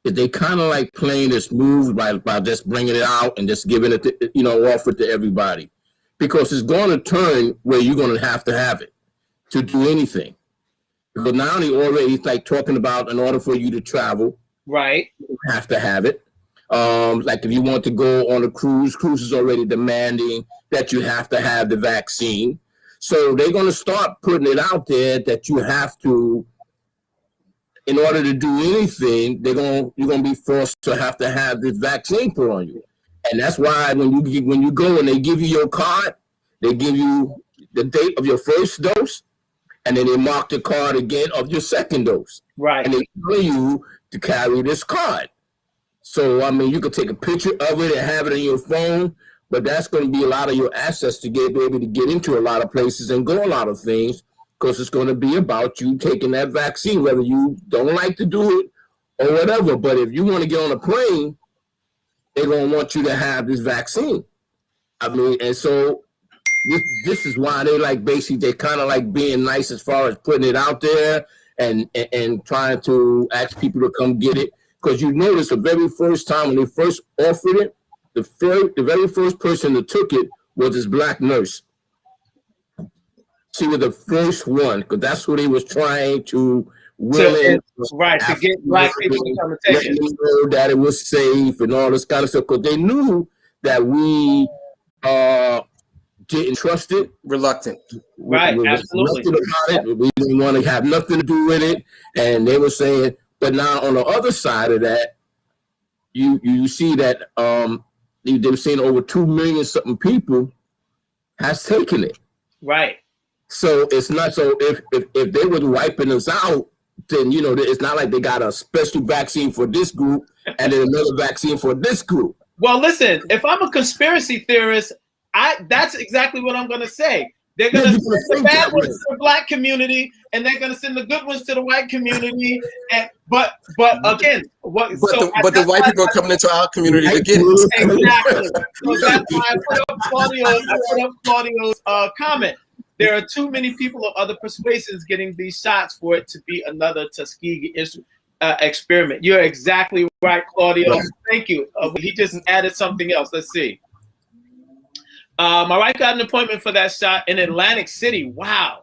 S5: is they kind of playing this move by just bringing it out and just giving it to, offer it to everybody because it's going to turn where you're going to have it to do anything. But now they already talking about in order for you to travel,
S1: right,
S5: you have to have it. If you want to go on a cruise is already demanding that you have to have the vaccine. So they're going to start putting it out there that you have to, in order to do anything, you're going to be forced to have this vaccine put on you. And that's why when you go and they give you your card, they give you the date of your first dose, and then they mark the card again of your second dose.
S1: Right.
S5: And they tell you to carry this card. So, you can take a picture of it and have it on your phone, but that's going to be a lot of your access to be able to get into a lot of places and go a lot of things because it's going to be about you taking that vaccine, whether you don't like to do it or whatever. But if you want to get on a plane, they're going to want you to have this vaccine. And so this is why they basically they're kind of being nice as far as putting it out there and trying to ask people to come get it. Because you notice the very first time when they first offered it, the very first person that took it was this black nurse. She was the first one because that's what he was trying to
S1: to get black people to come and take it.
S5: Know that it was safe and all this kind of stuff because they knew that we didn't trust it.
S3: Reluctant.
S1: Right, absolutely.
S5: About it. We didn't want to have nothing to do with it. And they were saying, but now on the other side of that, you see that they've seen over 2 million something people has taken it.
S1: Right.
S5: So it's not so if they were wiping us out, then it's not like they got a special vaccine for this group and then another vaccine for this group.
S1: Well, listen, if I'm a conspiracy theorist, that's exactly what I'm going to say. They're going to send the bad ones to the black community, and they're going to send the good ones to the white community. But again,
S3: the white people are coming into our community to get it.
S1: Exactly. So that's why I put up Claudio's comment. There are too many people of other persuasions getting these shots for it to be another Tuskegee experiment. You're exactly right, Claudio. Thank you. He just added something else. Let's see. My wife got an appointment for that shot in Atlantic City. Wow.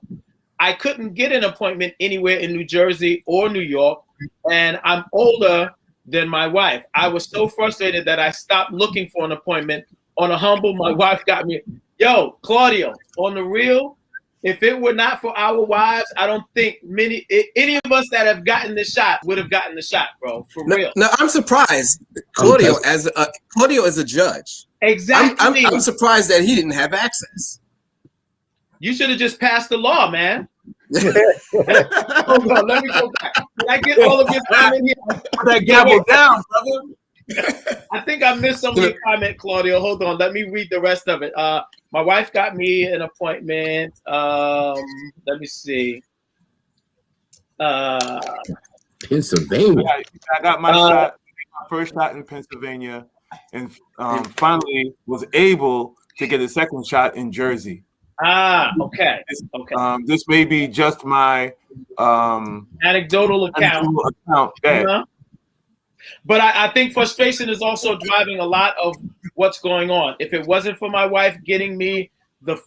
S1: I couldn't get an appointment anywhere in New Jersey or New York, and I'm older than my wife. I was so frustrated that I stopped looking for an appointment. On a humble, my wife got me. Yo, Claudio, on the real, if it were not for our wives, I don't think any of us that have gotten the shot would have gotten the shot, bro. For real.
S3: No, I'm surprised. Claudio is a judge.
S1: Exactly.
S3: I'm surprised that he didn't have access.
S1: You should have just passed the law, man. Hold on, let me go back. Did I get all of your comment here?
S6: Put that gavel down, brother.
S1: I think I missed some of your comment, Claudio. Hold on, let me read the rest of it. My wife got me an appointment. Let me see.
S5: Pennsylvania.
S6: I got my first shot in Pennsylvania, and finally was able to get a second shot in Jersey.
S1: Okay.
S6: This may be just my
S1: anecdotal account.
S6: Yeah.
S1: But I think frustration is also driving a lot of what's going on. If it wasn't for my wife getting me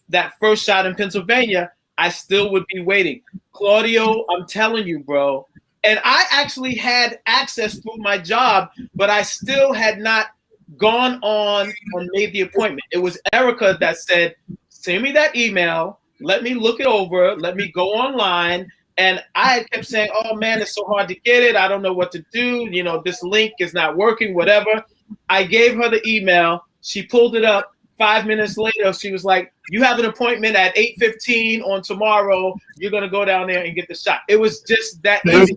S1: that first shot in Pennsylvania, I still would be waiting. Claudio, I'm telling you, bro. And I actually had access through my job, but I still had not gone on and made the appointment. It was Erica that said, send me that email. Let me look it over. Let me go online. And I kept saying, oh, man, it's so hard to get it. I don't know what to do. This link is not working, whatever. I gave her the email. She pulled it up. 5 minutes later, she was like, you have an appointment at 8:15 on tomorrow. You're going to go down there and get the shot. It was just that easy.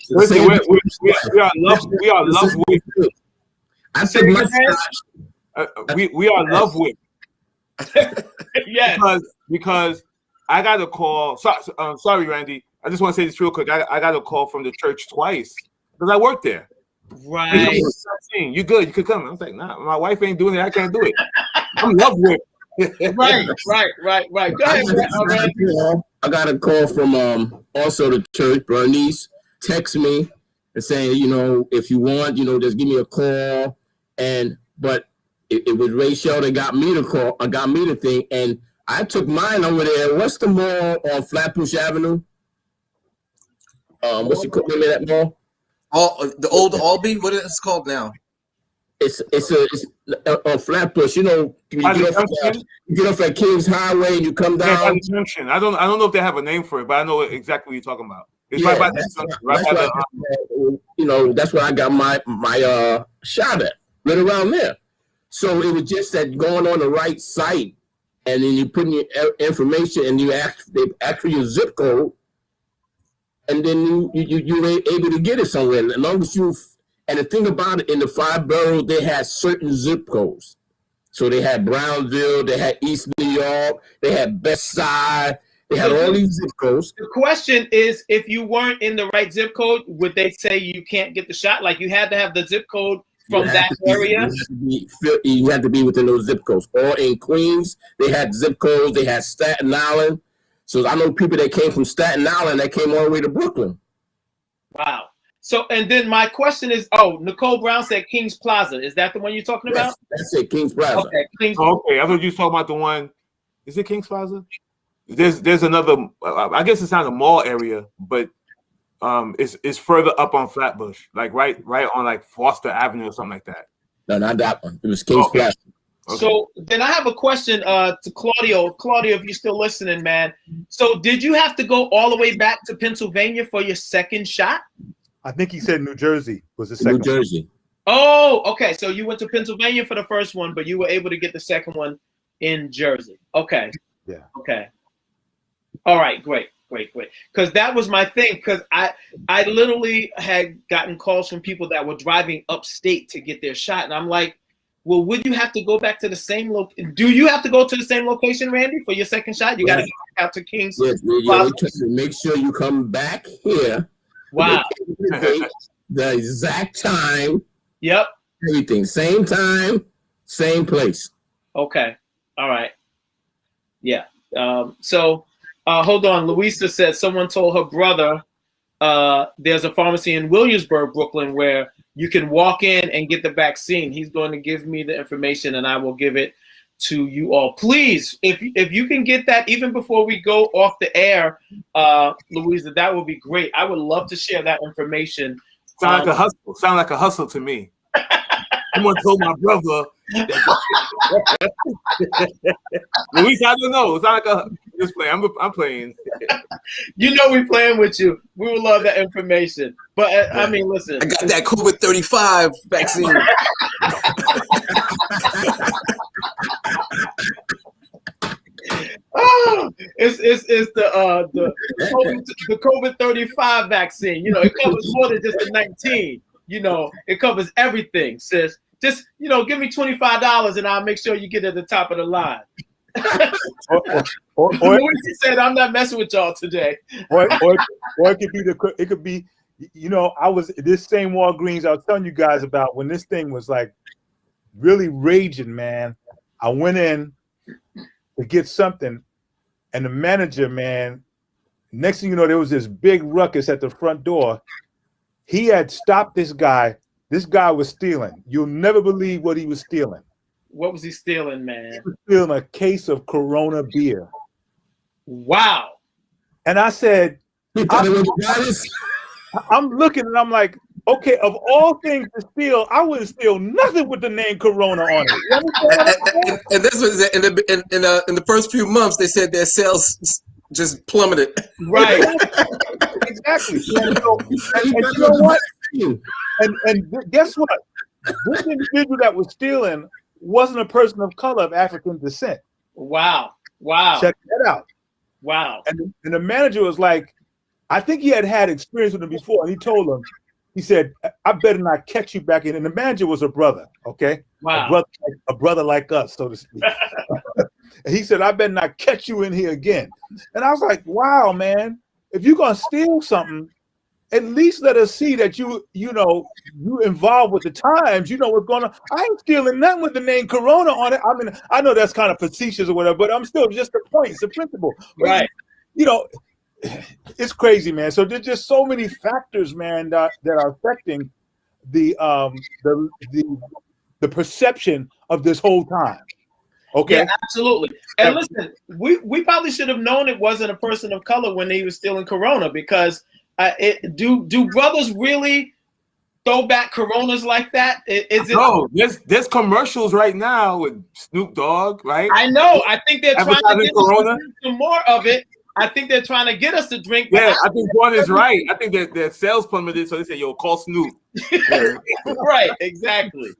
S6: Listen, we are love with.
S5: I took my shot.
S6: We are love with.
S1: Yes.
S6: Because I got a call. Sorry, Randy. I just want to say this real quick. I got a call from the church twice because I worked there.
S1: Right.
S6: You good? You could come. I was like, nah, my wife ain't doing it. I can't do it. I'm love with.
S1: Right. Go ahead, Randy.
S5: I got a call from also the church. Bernice text me and saying, if you want, just give me a call. But it was Rachel that got me the call. Got me the thing, and I took mine over there. What's the mall on Flatbush Avenue? What's the name of that mall?
S3: The old Albee. What is it called now?
S5: It's on Flatbush. You get off at Kings Highway and you come down.
S6: Yeah, junction. I don't know if they have a name for it, but I know exactly what you're talking about. It's right by the
S5: that's where I got my shot at, right around there. So it was just that going on the right site, and then you put in your information and they ask for your zip code, and then you were able to get it somewhere. As long as and the thing about it, in the 5 boroughs, they had certain zip codes. So they had Brownsville, they had East New York, they had Best Side, they had all these zip codes.
S1: The question is, if you weren't in the right zip code, would they say you can't get the shot? Like you had to have the zip code from that area?
S5: You had to be within those zip codes. Or in Queens, they had zip codes, they had Staten Island. So I know people that came from Staten Island that came all the way to Brooklyn.
S1: Wow. So, and then my question is, Nicole Brown said Kings Plaza. Is that the one you're talking about?
S5: That's it, Kings Plaza.
S1: Okay,
S6: Okay, I thought you were talking about the one. Is it Kings Plaza? There's another. I guess it's not a mall area, but it's further up on Flatbush, like right on like Foster Avenue or something like that.
S5: No, not that one. It was Kings Plaza.
S6: Okay.
S1: So then I have a question to Claudio. Claudio, if you're still listening, man. So did you have to go all the way back to Pennsylvania for your second shot?
S6: I think he said New Jersey was the second.
S5: New Jersey.
S1: Oh, okay. So you went to Pennsylvania for the first one, but you were able to get the second one in Jersey. Okay.
S6: Yeah.
S1: Okay. All right. Great. Because that was my thing. Because I literally had gotten calls from people that were driving upstate to get their shot, and I'm like, well, would you have to go back to the same location? Do you have to go to the same location, Randy, for your second shot? You got to go out to Kings.
S5: Yes, make sure you come back here.
S1: Wow.
S5: The exact time.
S1: Yep.
S5: Everything. Same time, same place.
S1: Okay. All right. Yeah. So hold on. Louisa said someone told her brother there's a pharmacy in Williamsburg, Brooklyn, where you can walk in and get the vaccine. He's going to give me the information and I will give it to you all. Please, if you can get that even before we go off the air, Louisa, that would be great. I would love to share that information.
S4: Sound like a hustle. Sound like a hustle to me. Someone told my brother. Luis, I don't know. It's not like a just play. I'm playing.
S1: You know we playing with you. We would love that information. But I mean, listen.
S3: I got that COVID-35 vaccine.
S1: Oh, it's the COVID-35 vaccine. You know, it covers more than just the 19. You know, it covers everything, sis. Just, you know, give me $25 and I'll make sure you get at the top of the line. Or he said, I'm not messing with y'all today.
S6: Or it could be, you know, I was this same Walgreens I was telling you guys about when this thing was like really raging, man. I went in to get something, and the manager, man, next thing you know, there was this big ruckus at the front door. He had stopped this guy. This guy was stealing. You'll never believe what he was stealing.
S1: What was he stealing, man?
S6: He was stealing a case of Corona beer.
S1: Wow.
S6: And I said, I'm looking and I'm like, okay, of all things to steal, I wouldn't steal nothing with the name Corona on it.
S3: And this was in the first few months, they said their sales just plummeted.
S1: Right.
S6: Exactly. And you know what? And guess what? This individual that was stealing wasn't a person of color of African descent.
S1: Wow.
S6: Check that out.
S1: Wow.
S6: And the manager was like, I think he had experience with him before, and he told him, he said, I better not catch you back in. And the manager was a brother, okay?
S1: Wow.
S6: A brother like us, so to speak. And he said, I better not catch you in here again. And I was like, wow, man, if you're going to steal something, at least let us see that you involved with the times. You know what's going on. I ain't stealing nothing with the name Corona on it. I mean, I know that's kind of facetious or whatever, but I'm still just the point. It's the principle.
S1: Right.
S6: You know, it's crazy, man. So there's just so many factors, man, that are affecting the perception of this whole time. Okay.
S1: Yeah, absolutely. And listen, we probably should have known it wasn't a person of color when he was stealing Corona, because do brothers really throw back Coronas like that?
S4: No, there's commercials right now with Snoop Dogg, right?
S1: I know. I think they're trying to get
S4: Corona.
S1: us to drink some more of it. I think they're trying to get us to drink.
S4: Yeah, I think one is right. I think that their sales plummeted, so they say, "Yo, call Snoop."
S1: Right. Exactly.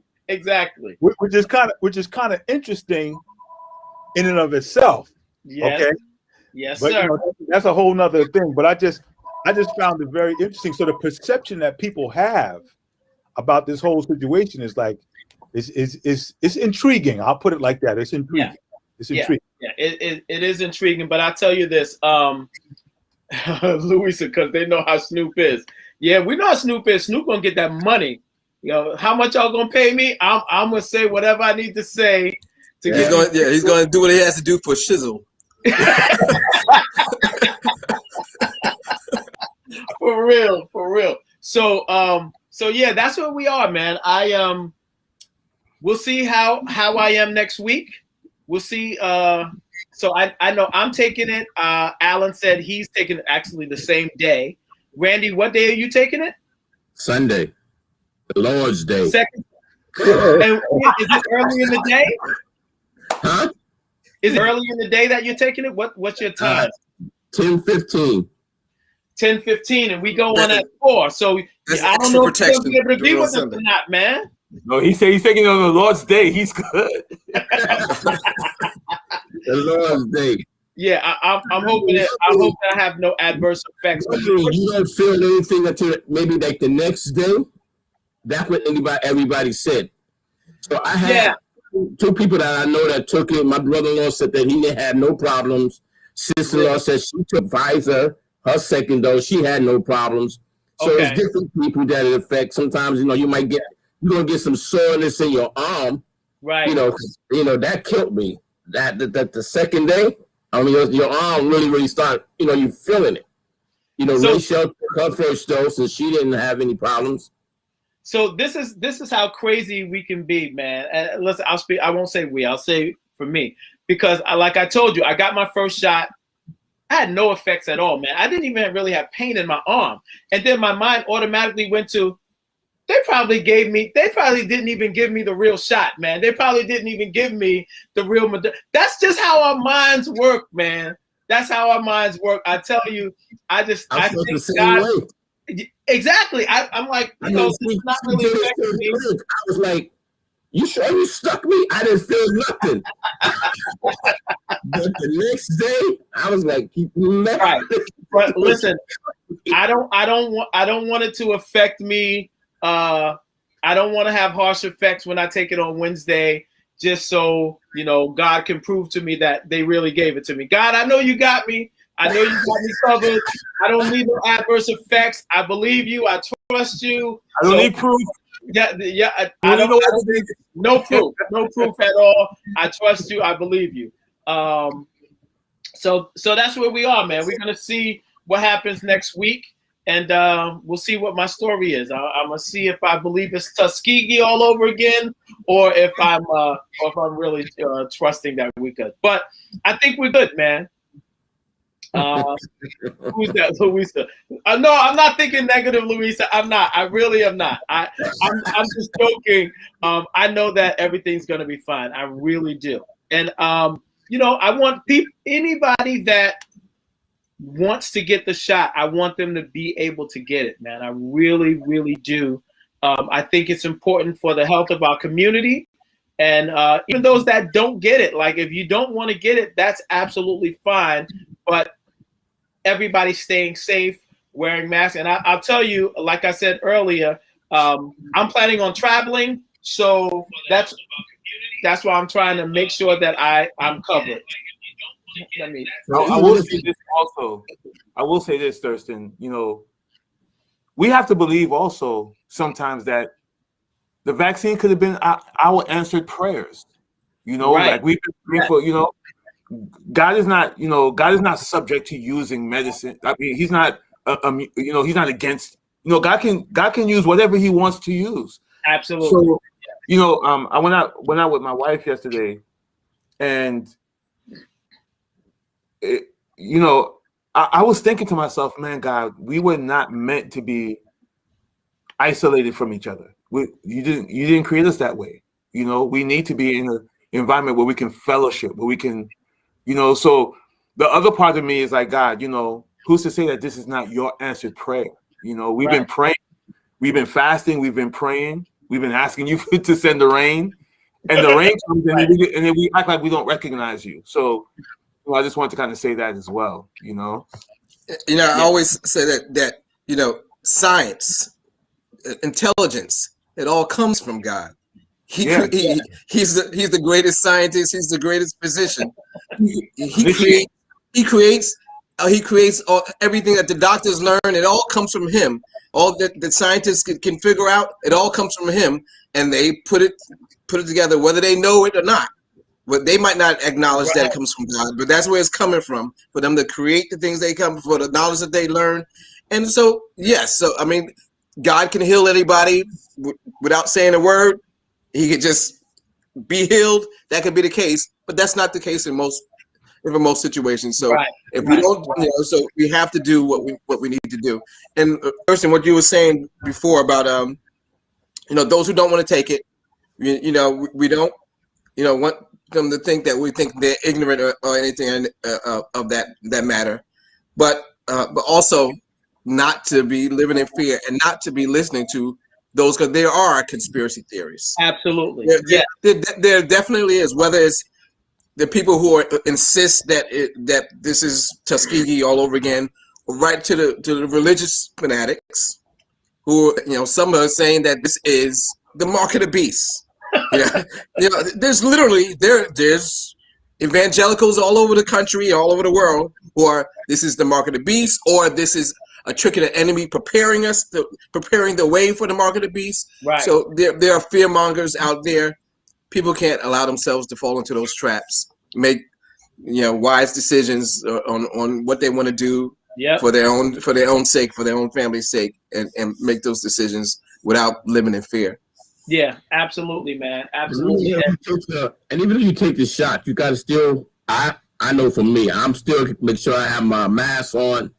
S6: Which is kind of interesting in and of itself.
S1: Yes.
S6: Okay.
S1: Yes,
S6: but,
S1: sir.
S6: You know, that's a whole nother thing. But I just found it very interesting. So the perception that people have about this whole situation is like, it's intriguing. I'll put it like that. It's intriguing.
S1: Yeah.
S6: It's intriguing.
S1: Yeah, it is intriguing. But I'll tell you this, Louisa, because they know how Snoop is. Yeah, we know how Snoop is. Snoop gonna get that money. You know, how much y'all gonna pay me? I'm gonna say whatever I need to say.
S3: He's gonna do what he has to do for shizzle.
S1: For real. So yeah, that's where we are, man. We'll see how I am next week. We'll see. So I know I'm taking it. Alan said he's taking it actually the same day. Randy, what day are you taking it?
S5: Sunday, the Lord's Day.
S1: Second. And is it early in the day?
S5: Huh?
S1: Is it early in the day that you're taking it? What's your time?
S5: 10:15.
S1: 10:15, and we go on at 4. So I don't know if you're gonna be able to be with us or not, man.
S4: No, he said he's taking it on the Lord's day. He's good.
S5: The Lord's day.
S1: Yeah, I'm hoping I have no adverse effects.
S5: You don't feel anything until maybe like the next day. That's what everybody said. So I had two people that I know that took it. My brother-in-law said that he had no problems. Sister-in-law said she took Pfizer, her second dose. She had no problems. So it's different people that it affects. Sometimes, you're going to get some soreness in your arm.
S1: Right.
S5: That killed me. That the second day, I mean, your arm really started, you feeling it. Rachel took her first dose and she didn't have any problems.
S1: So this is how crazy we can be, man. And listen, I won't say we. I'll say for me, because like I told you, I got my first shot. I had no effects at all, man. I didn't even really have pain in my arm, and then my mind automatically went to, they probably didn't even give me the real shot, man. They probably didn't even give me the real. That's just how our minds work, man. That's how our minds work. I tell you, I think God. Exactly. I'm like, it's not really affecting me.
S5: I was like, you sure you stuck me? I didn't feel nothing. But the next day, I was like,
S1: right. But listen, I don't want it to affect me. I don't want to have harsh effects when I take it on Wednesday, just so God can prove to me that they really gave it to me. God, I know you got me. I know you got me covered. I don't need no adverse effects. I believe you. I trust you.
S4: I don't need proof.
S1: Yeah. I don't need no proof at all. I trust you. I believe you. So that's where we are, man. We're gonna see what happens next week, and we'll see what my story is. I'm gonna see if I believe it's Tuskegee all over again, or if I'm really trusting that we could. But I think we're good, man. Who's that, Louisa? No, I'm not thinking negative, Louisa. I'm not. I really am not. I'm just joking. I know that everything's gonna be fine. I really do. And I want anybody that wants to get the shot, I want them to be able to get it, man. I really, really do. I think it's important for the health of our community. And even those that don't get it, like if you don't want to get it, that's absolutely fine. But everybody's staying safe, wearing masks. And I'll tell you, like I said earlier, I'm planning on traveling. So that's why I'm trying to make sure that I'm covered.
S4: I will say this also. I will say this, Thurston. We have to believe also sometimes that the vaccine could have been our answered prayers.
S1: Right.
S4: Like we've been praying for. God is not subject to using medicine. I mean, he's not. He's not against. God can use whatever He wants to use.
S1: Absolutely.
S4: So, I went out with my wife yesterday, and I was thinking to myself, man, God, we were not meant to be isolated from each other. You didn't create us that way. We need to be in an environment where we can fellowship, where we can, so the other part of me is like, God, who's to say that this is not your answered prayer? We've been praying, we've been fasting, we've been praying, we've been asking you to send the rain, and the rain comes in, and then we act like we don't recognize you. So I just wanted to kind of say that as well,
S3: I always say that science, intelligence, it all comes from God. He's the greatest scientist. He's the greatest physician. He creates everything that the doctors learn. It all comes from him. All that the scientists can figure out, it all comes from him, and they put it together, whether they know it or not. But they might not acknowledge that it comes from God, but that's where it's coming from, for them to create the things they come, for the knowledge that they learn. And so, yes, I mean, God can heal anybody without saying a word. He could just be healed. That could be the case, but that's not the case in most situations. So if we don't, so we have to do what we need to do. And Thurston, what you were saying before about those who don't want to take it, we don't want them to think that we think they're ignorant or anything of that matter, but also not to be living in fear and not to be listening to those, because there are conspiracy theories.
S1: Absolutely.
S3: There definitely is. Whether it's the people who insist that this is Tuskegee all over again, right to the religious fanatics, who some are saying that this is the mark of the beast. There's literally there's evangelicals all over the country, all over the world, who are, this is the mark of the beast, or this is a trick of the enemy preparing the way for the mark of the beast.
S1: Right.
S3: So there are fear mongers out there. People can't allow themselves to fall into those traps. Make wise decisions on what they want to do for their own sake, for their own family's sake, and make those decisions without living in fear.
S1: Yeah, absolutely, man. Absolutely.
S5: Yeah, and even if you take the shot, you got to still, I know for me, I'm still make sure I have my mask on,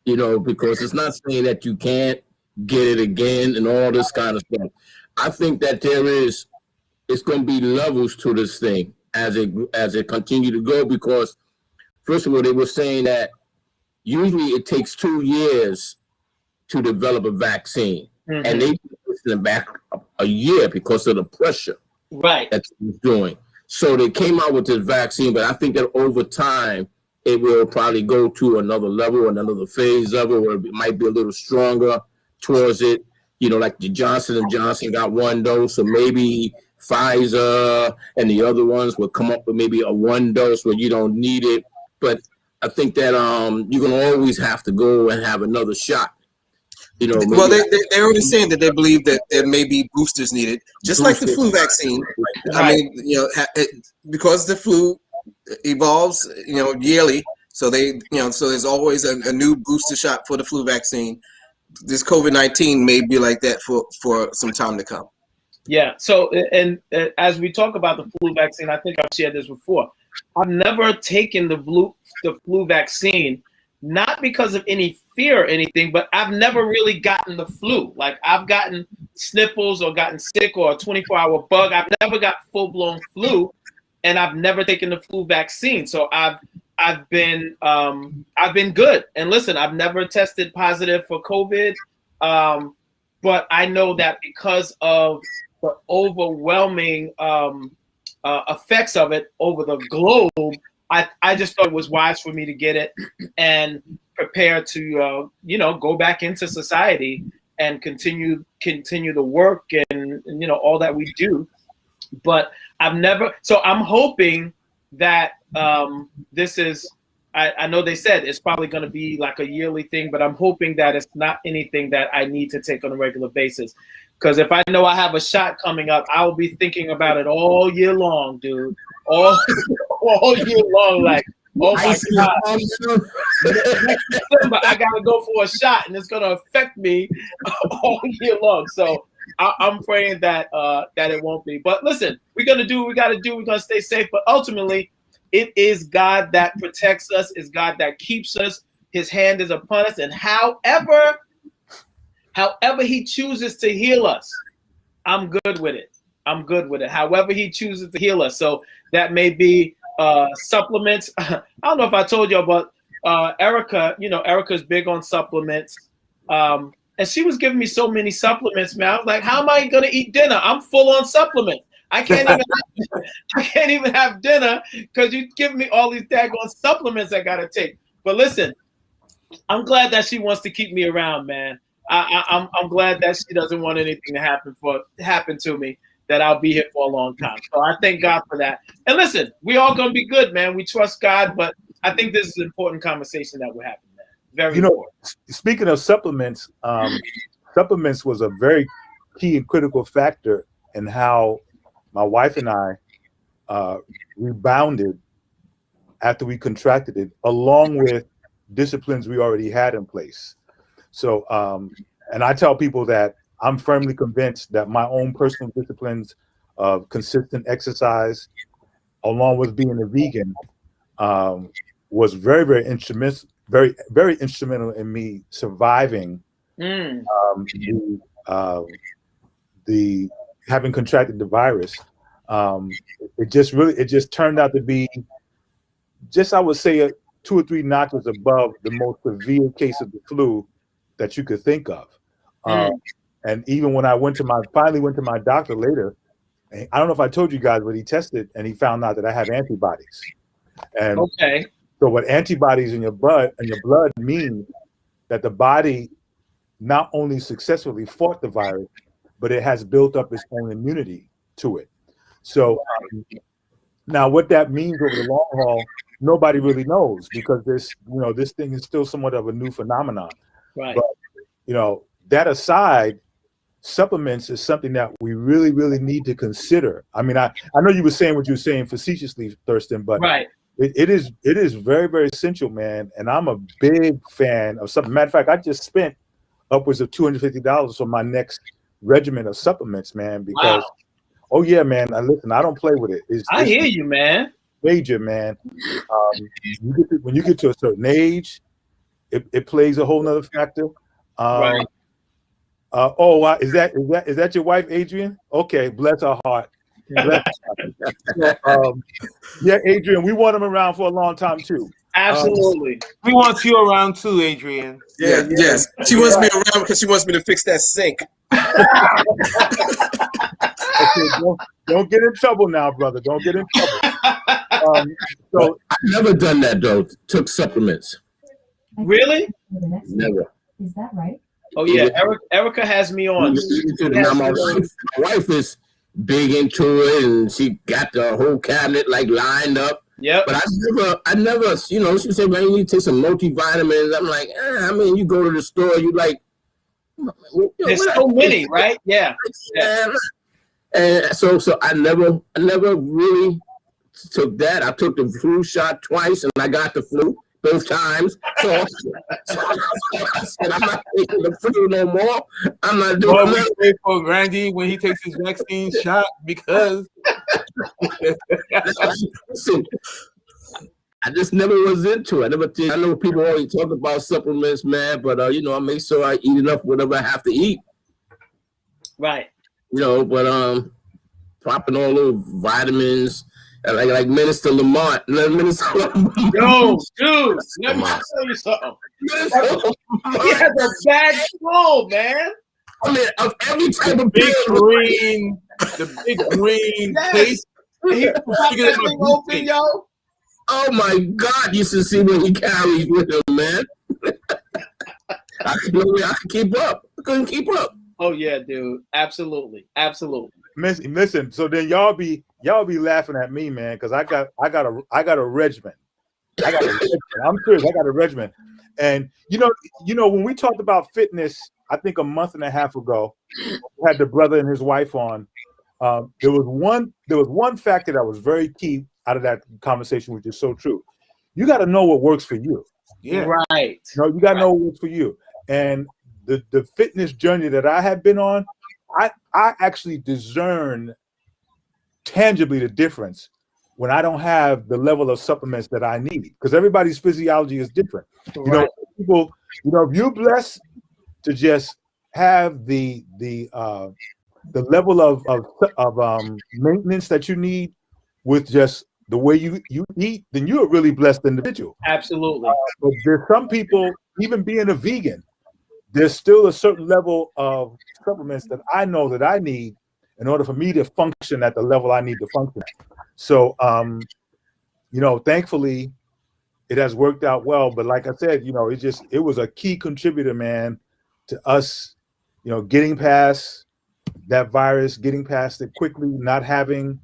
S5: because it's not saying that you can't get it again and all this kind of stuff. I think that it's going to be levels to this thing as it continue to go, because first of all, they were saying that usually it takes 2 years to develop a vaccine. Mm-hmm. And they pushing it back a year because of the pressure that it was doing. So they came out with this vaccine, but I think that over time it will probably go to another level, another phase of it, where it might be a little stronger towards it. Like the Johnson & Johnson got 1 dose, so maybe Pfizer and the other ones will come up with maybe a 1 dose where you don't need it. But I think that you're going to always have to go and have another shot.
S3: Well, they're already saying that they believe that there may be boosters needed, just like the flu vaccine. Right. I mean, because the flu evolves, yearly. So so there's always a new booster shot for the flu vaccine. This COVID-19 may be like that for some time to come.
S1: Yeah. So, and as we talk about the flu vaccine, I think I've shared this before. I've never taken the flu vaccine, not because of any fear or anything, but I've never really gotten the flu. Like, I've gotten sniffles or gotten sick or a 24-hour bug. I've never got full-blown flu, and I've never taken the flu vaccine. So I've been good. And listen, I've never tested positive for COVID, but I know that because of the overwhelming effects of it over the globe, I just thought it was wise for me to get it and prepare to go back into society and continue the work and all that we do. But I'm hoping that this is, I know they said it's probably going to be like a yearly thing, but I'm hoping that it's not anything that I need to take on a regular basis. Because if I know I have a shot coming up, I'll be thinking about it all year long, dude. All year long, like, oh my God. Next December, I gotta go for a shot, and it's gonna affect me all year long. So I'm praying that it won't be. But listen, we're gonna do what we gotta do. We're gonna stay safe. But ultimately, it is God that protects us. It's God that keeps us. His hand is upon us, and however He chooses to heal us, I'm good with it. However He chooses to heal us. So that may be supplements. I don't know if I told you, but Erica, Erica's big on supplements. And she was giving me so many supplements, man. I was like, how am I going to eat dinner? I'm full on supplements. I can't even have dinner because you give me all these daggone supplements I got to take. But listen, I'm glad that she wants to keep me around, man. I'm glad that she doesn't want anything to happen to me, that I'll be here for a long time. So I thank God for that. And listen, we all gonna be good, man. We trust God, but I think this is an important conversation that we're having, man. Very important.
S6: Speaking of supplements, supplements was a very key and critical factor in how my wife and I rebounded after we contracted it, along with disciplines we already had in place. So, and I tell people that I'm firmly convinced that my own personal disciplines of consistent exercise, along with being a vegan, was very, very instrumental in me surviving the having contracted the virus. It just turned out to be I would say 2 or 3 notches above the most severe case of the flu that you could think of. And even when I finally went to my doctor later, and I don't know if I told you guys, but he tested and he found out that I have antibodies. And
S1: Okay.
S6: so what antibodies in your blood means that the body not only successfully fought the virus, but it has built up its own immunity to it. So now what that means over the long haul, nobody really knows, because this thing is still somewhat of a new phenomenon.
S1: Right.
S6: But that aside, supplements is something that we really, really need to consider. I mean, I know you were saying what you were saying facetiously, Thurston, but
S1: right.
S6: It is very, very essential, man. And I'm a big fan of something. Matter of fact, I just spent upwards of $250 on my next regimen of supplements, man. Because, oh yeah, man. Listen, I don't play with it.
S1: I hear you, man.
S6: Major, man. When you get to a certain age, it plays a whole nother factor.
S1: Right.
S6: Wow. Is that your wife, Adrian? Okay, bless her heart. Bless her heart. Yeah, Adrian, we want him around for a long time too.
S1: Absolutely.
S4: We want you around too, Adrian.
S3: Yes. She wants me around because she wants me to fix that sink.
S6: Okay, don't get in trouble now, brother. Don't get in trouble. So
S5: I've never done that though. Took supplements.
S1: Really?
S5: Never.
S7: Is that right?
S1: Oh yeah, Erica has me on.
S5: Now my wife is big into it, and she got the whole cabinet like lined up.
S1: Yep.
S5: But I never, she said, man, you need to take some multivitamins. I'm like, I mean, you go to the store, you like,
S1: there's so many, right? Yeah.
S5: And so I never really took that. I took the flu shot twice, and I got the flu both times. So I said, I'm not taking the flu no more. I'm not doing that.
S4: Wait for Randy when he takes his vaccine shot, because
S5: listen, I just never was into it. I never did. I know people always talk about supplements, man, but I make sure I eat enough whatever I have to eat.
S1: Right.
S5: But popping all those vitamins, like Minister Lamont.
S1: Yo, dude, let me tell you something. He has a bad flow, man.
S5: I mean, of every type of
S4: big green, the big green taste.
S1: He got that thing open, yo.
S5: Oh my God, you should see what he carries with him, man. I could keep up. I couldn't keep up.
S1: Oh yeah, dude. Absolutely.
S6: Listen. So then y'all be laughing at me, man, because I got a regimen. I'm serious. I got a regimen. And when we talked about fitness, I think a month and a half ago, we had the brother and his wife on. There was one factor that was very key out of that conversation, which is so true. You got to know what works for you.
S4: Yeah.
S1: Right.
S6: You got to know what works for you. And the fitness journey that I have been on, I actually discern tangibly the difference when I don't have the level of supplements that I need, because everybody's physiology is different.
S1: Right.
S6: People, if you're blessed to just have the level of maintenance that you need with just the way you eat, then you're a really blessed individual.
S1: Absolutely.
S6: But there's some people, even being a vegan, there's still a certain level of supplements that I know that I need in order for me to function at the level I need to function at. So, thankfully, it has worked out well. But like I said, it was a key contributor, man, to us, getting past that virus, getting past it quickly, not having,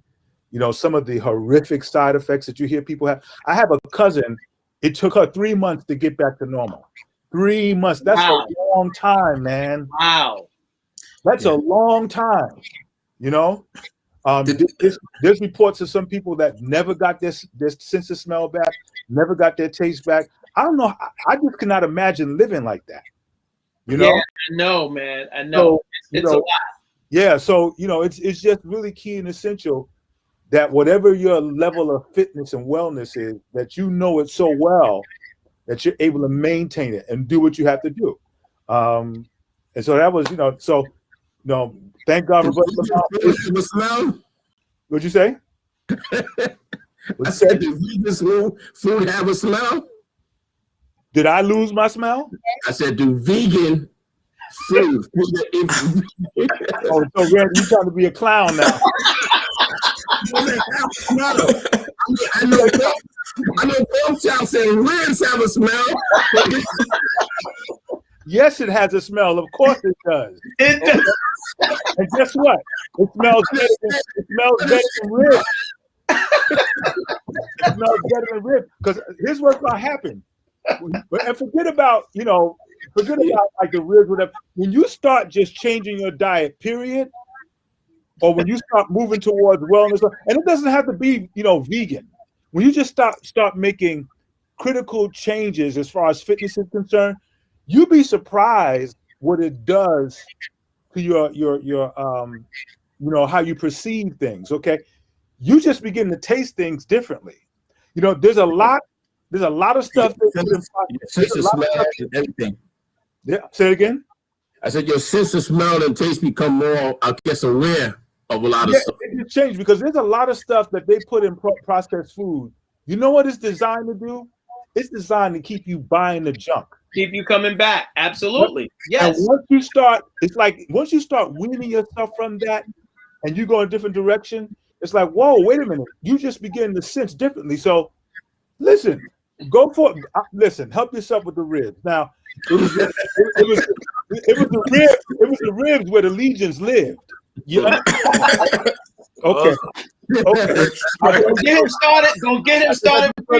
S6: some of the horrific side effects that you hear people have. I have a cousin, it took her 3 months to get back to normal. 3 months. That's a long time, man.
S1: Wow.
S6: That's a long time. There's reports of some people that never got their sense of smell back, never got their taste back. I don't know. I just cannot imagine living like that.
S1: Yeah, I know, man. I know. So, it's a lot.
S6: Yeah. So, it's just really key and essential that whatever your level of fitness and wellness is, that it so well that you're able to maintain it and do what you have to do. And so that was, thank God for
S5: the smell.
S6: What'd you say?
S5: I said, did vegan food have a smell?
S6: Did I lose my smell?
S5: I said, do vegan food.
S6: Oh, so Randy, you trying to be a clown now?
S5: I know pork chops and ribs have a smell.
S6: Yes, it has a smell. Of course it does.
S1: It does.
S6: And guess what? It smells better than ribs. It smells better than ribs. Because here's what's gonna happen. And forget about like the ribs, whatever. When you start just changing your diet, period, or when you start moving towards wellness, and it doesn't have to be, vegan. When you just start making critical changes as far as fitness is concerned, you'd be surprised what it does to your how you perceive things. Okay, you just begin to taste things differently. There's a lot of stuff that
S5: everything.
S6: Yeah, say it again.
S5: I said your sense of smell and taste become more, I guess, aware of a lot of stuff.
S6: It changed because there's a lot of stuff that they put in processed food. You know what it's designed to do? It's designed to keep you buying the junk.
S1: Keep you coming back. Absolutely. Yes.
S6: And once you start weaning yourself from that and you go in a different direction, it's like, whoa, wait a minute. You just begin to sense differently. So listen, go for it. Listen, help yourself with the ribs. Now, it was the ribs where the legions lived. Yeah. Okay. Okay.
S1: Don't get him started. Don't get him started.
S6: But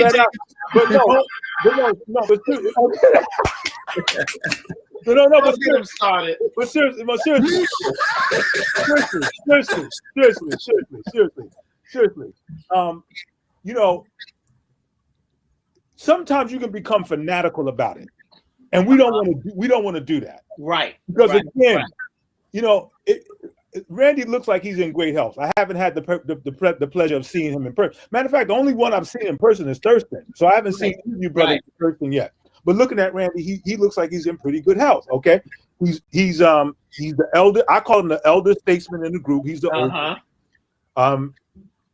S6: no.
S1: Don't get him started.
S6: But seriously. Sometimes you can become fanatical about it, and we don't want to do that.
S1: Right.
S6: Because again, Randy looks like he's in great health. I haven't had the pleasure of seeing him in person. Matter of fact, the only one I've seen in person is Thurston. So I haven't seen you brothers in person yet. But looking at Randy, he looks like he's in pretty good health. Okay, he's the elder. I call him the elder statesman in the group. He's the old.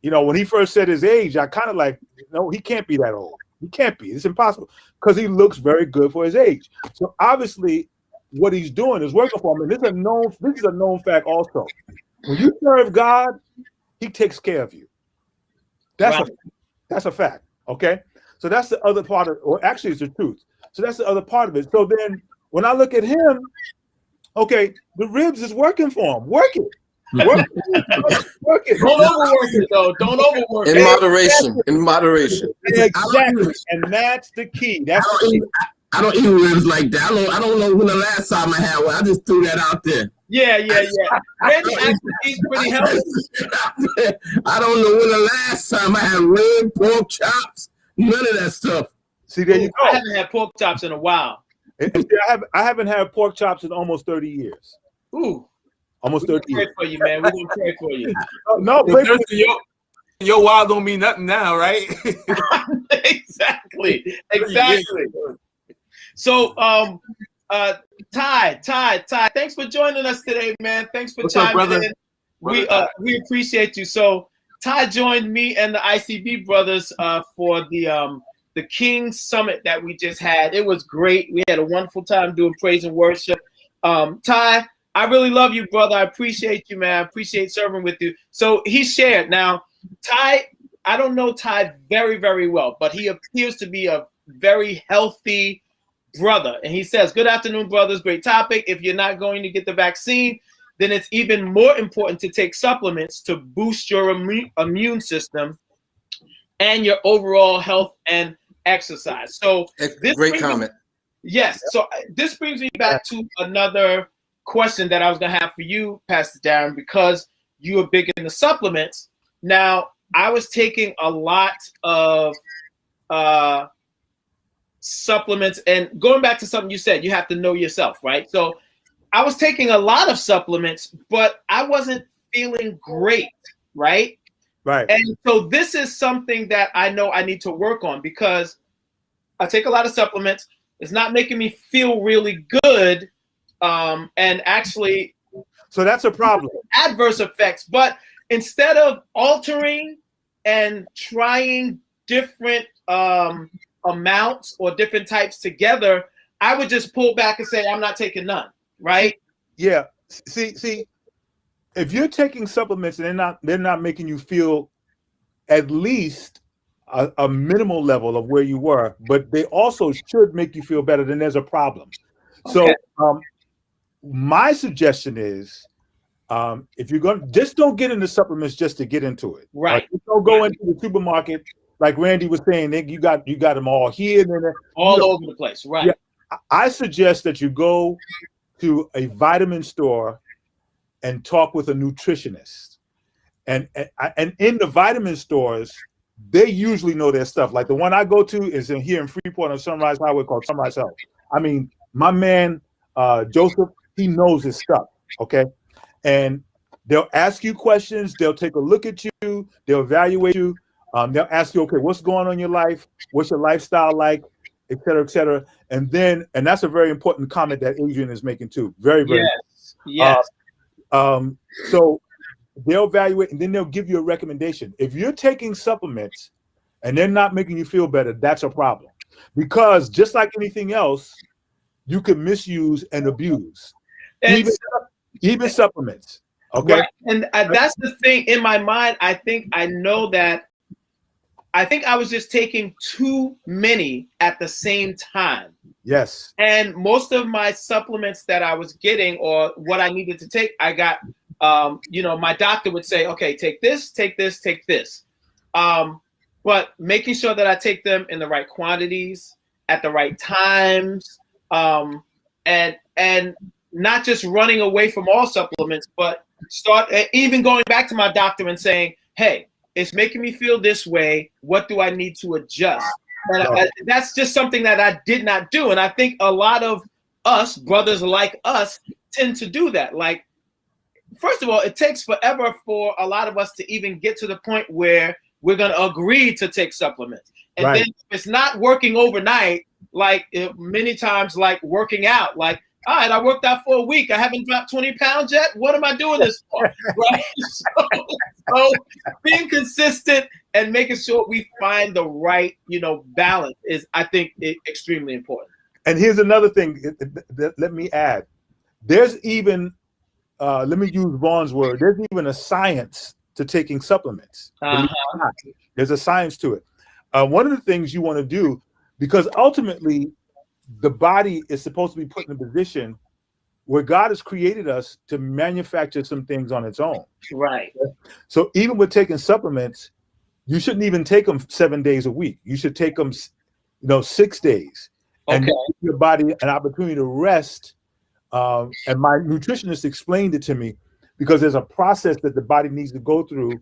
S6: When he first said his age, I kind of like, no, he can't be that old. He can't be. It's impossible because he looks very good for his age. So obviously, what he's doing is working for him, and this is a known fact also. When you serve God, He takes care of you. That's a fact. Okay, so that's the other part of, or actually, it's the truth. So that's the other part of it. So then, when I look at him, okay, the ribs is working for him. Work it. Work it.
S1: Don't overwork it, though. Don't overwork it.
S3: In moderation.
S6: Exactly, and that's the key.
S5: I don't eat ribs like that. I don't know when the last time I had one. I just threw that out there.
S1: Yeah. Randy actually eats pretty healthy.
S5: I don't know when the last time I had rib, pork chops, none of that stuff.
S6: See, there you go.
S1: I haven't had pork chops in a while.
S6: I haven't had pork chops in almost 30 years.
S1: Ooh.
S6: Almost 30 years.
S1: Pray for you, man. We're going to pray for you.
S6: No, pray for you.
S2: Your wild don't mean nothing now, right?
S1: Exactly. So, Ty, thanks for joining us today, man. Thanks for chiming in. We appreciate you. So, Ty joined me and the ICB brothers for the King Summit that we just had. It was great. We had a wonderful time doing praise and worship. Ty, I really love you, brother. I appreciate you, man. I appreciate serving with you. So he shared. Now, Ty, I don't know Ty very, very well, but he appears to be a very healthy brother. And he says, good afternoon, brothers. Great topic. If you're not going to get the vaccine, then it's even more important to take supplements to boost your immune system and your overall health and exercise. So
S3: great comment.
S1: Yes. So this brings me back to another question that I was going to have for you, Pastor Darren, because you are big in the supplements. Now, I was taking a lot of supplements, and going back to something you said, you have to know yourself, right? So I was taking a lot of supplements, but I wasn't feeling great, right?
S6: Right.
S1: And so this is something that I know I need to work on because I take a lot of supplements. It's not making me feel really good. And actually,
S6: so that's a problem.
S1: Adverse effects. But instead of altering and trying different amounts or different types together, I would just pull back and say, I'm not taking none. right?
S6: Yeah. See, if you're taking supplements and they're not making you feel at least a minimal level of where you were, but they also should make you feel better, then there's a problem.
S1: Okay.
S6: So my suggestion is, if you're going, just don't get into supplements just to get into it.
S1: Right.
S6: Just don't go into the supermarket like Randy was saying. You got them all here and there,
S1: all over the place. Right.
S6: Yeah, I suggest that you go to a vitamin store and talk with a nutritionist. And in the vitamin stores, they usually know their stuff. Like the one I go to is here in Freeport on Sunrise Highway called Sunrise Health. I mean, my man Joseph, he knows his stuff. Okay. And they'll ask you questions, they'll take a look at you, they'll evaluate you, they'll ask you, okay, what's going on in your life? What's your lifestyle like? Et cetera, et cetera. And that's a very important comment that Adrian is making too. Very, very
S1: yes.
S6: So they'll evaluate and then they'll give you a recommendation. If you're taking supplements and they're not making you feel better, that's a problem. Because just like anything else, you can misuse and abuse. Even supplements. Okay.
S1: Right. And that's the thing in my mind. I think I was just taking too many at the same time.
S6: Yes.
S1: And most of my supplements that I was getting or what I needed to take, I got, my doctor would say, okay, take this, take this, take this. But making sure that I take them in the right quantities at the right times, and not just running away from all supplements, but start even going back to my doctor and saying, hey, it's making me feel this way. What do I need to adjust? And that's just something that I did not do. And I think a lot of us, brothers like us, tend to do that. Like, first of all, it takes forever for a lot of us to even get to the point where we're going to agree to take supplements. And then if it's not working overnight, like many times, like working out, like, all right, I worked out for a week. I haven't dropped 20 pounds yet. What am I doing this for? Right? So being consistent and making sure we find the right, balance is, I think, extremely important.
S6: And here's another thing. Let me add. There's even, let me use Vaughn's word. There's even a science to taking supplements. There's a science to it. One of the things you want to do, because ultimately, the body is supposed to be put in a position where God has created us to manufacture some things on its own.
S1: Right.
S6: So even with taking supplements, you shouldn't even take them 7 days a week. You should take them, 6 days. And give your body an opportunity to rest. And my nutritionist explained it to me because there's a process that the body needs to go through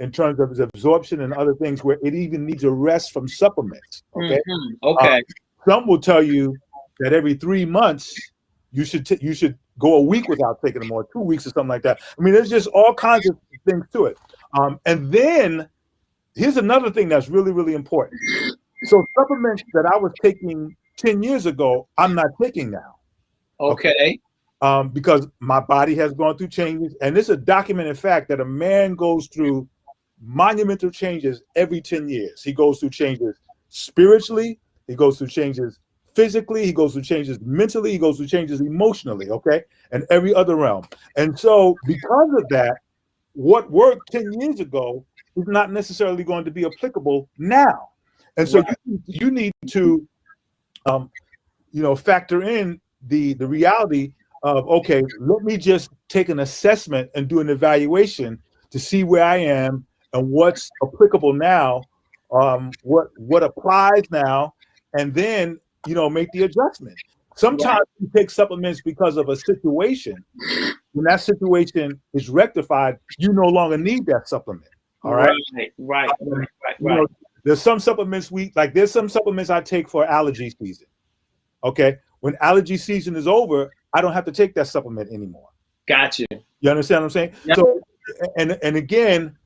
S6: in terms of its absorption and other things where it even needs a rest from supplements. Okay.
S1: Mm-hmm. Okay.
S6: Some will tell you that every 3 months you should go a week without taking them, or 2 weeks or something like that. I mean, there's just all kinds of things to it. And then here's another thing that's really, really important. So supplements that I was taking 10 years ago, I'm not taking now.
S1: Okay.
S6: Because my body has gone through changes, and it's a documented fact that a man goes through monumental changes every 10 years. He goes through changes spiritually. He goes through changes physically, he goes through changes mentally, he goes through changes emotionally, okay? And every other realm. And so because of that, what worked 10 years ago is not necessarily going to be applicable now. And so you need to, factor in the reality of, okay, let me just take an assessment and do an evaluation to see where I am and what's applicable now, what applies now, and then, make the adjustment. Sometimes you take supplements because of a situation. When that situation is rectified, you no longer need that supplement. All right.
S1: Right.
S6: There's some supplements there's some supplements I take for allergy season. Okay. When allergy season is over, I don't have to take that supplement anymore.
S1: Got you.
S6: You understand what I'm saying?
S1: Yep.
S6: So, and again,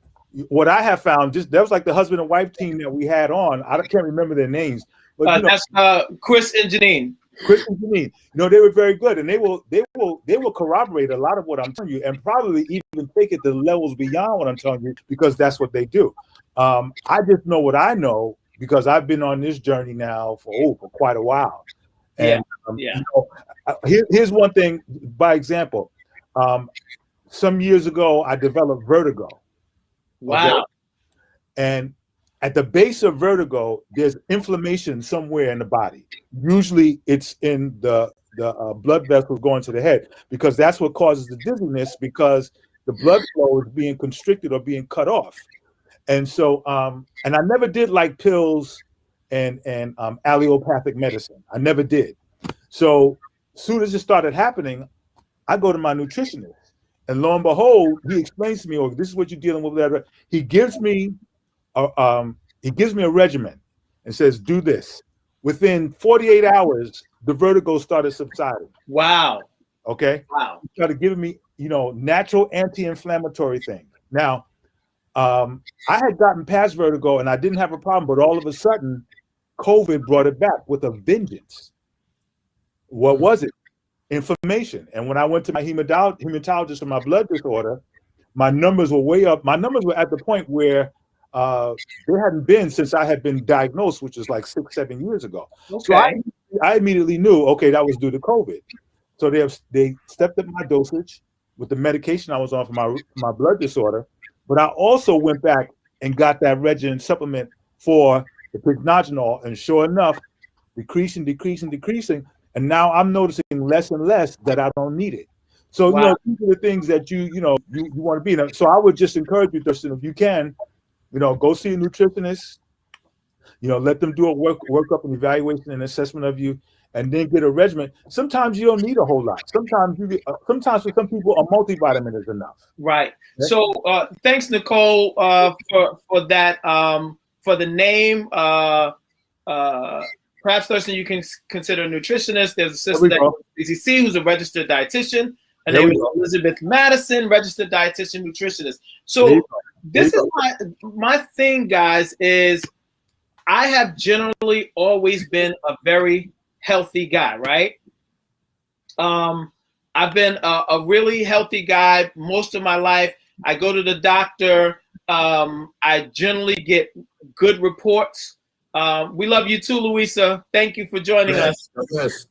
S6: what I have found, that was like the husband and wife team that we had on. I can't remember their names, but
S1: that's Chris and Janine.
S6: Chris and Janine, they were very good, and they will corroborate a lot of what I'm telling you, and probably even take it to levels beyond what I'm telling you, because that's what they do. I just know what I know because I've been on this journey now for quite a while, and Here's one thing. By example, some years ago, I developed vertigo.
S1: Wow.
S6: Okay? And at the base of vertigo, there's inflammation somewhere in the body. Usually, it's in the blood vessels going to the head, because that's what causes the dizziness, because the blood flow is being constricted or being cut off. And so, and I never did like pills and allopathic medicine. I never did. So as soon as it started happening, I go to my nutritionist, and lo and behold, he explains to me, "Oh, this is what you're dealing with." Whatever. He gives me a regimen and says, "Do this." Within 48 hours, the vertigo started subsiding.
S1: Wow.
S6: Okay.
S1: Wow.
S6: He started giving me, natural anti-inflammatory things. Now, I had gotten past vertigo and I didn't have a problem, but all of a sudden, COVID brought it back with a vengeance. What was it? Inflammation. And when I went to my hematologist for my blood disorder, my numbers were way up. My numbers were at the point where they hadn't been since I had been diagnosed, which was like 6-7 years ago.
S1: Okay.
S6: So I immediately knew, okay, that was due to COVID. So they stepped up my dosage with the medication I was on for my blood disorder. But I also went back and got that regimen supplement for the pycnogenol, and sure enough, decreasing. And now I'm noticing less and less that I don't need it. So,
S1: Wow.
S6: these are the things that you want to be in. So I would just encourage you, Thurston, if you can, go see a nutritionist, let them do a workup and evaluation and assessment of you, and then get a regimen. Sometimes you don't need a whole lot. Sometimes for some people, a multivitamin is enough.
S1: Right. So thanks, Nicole, for that. For the name, perhaps, Thurston, you can consider a nutritionist. There's a sister that BCC who's a registered dietitian. Her name is Elizabeth Madison, registered dietitian, nutritionist. So this is my thing, guys, is I have generally always been a very healthy guy, right? I've been a really healthy guy most of my life. I go to the doctor. I generally get good reports. We love you too, Louisa. Thank you for joining us.
S5: Yes.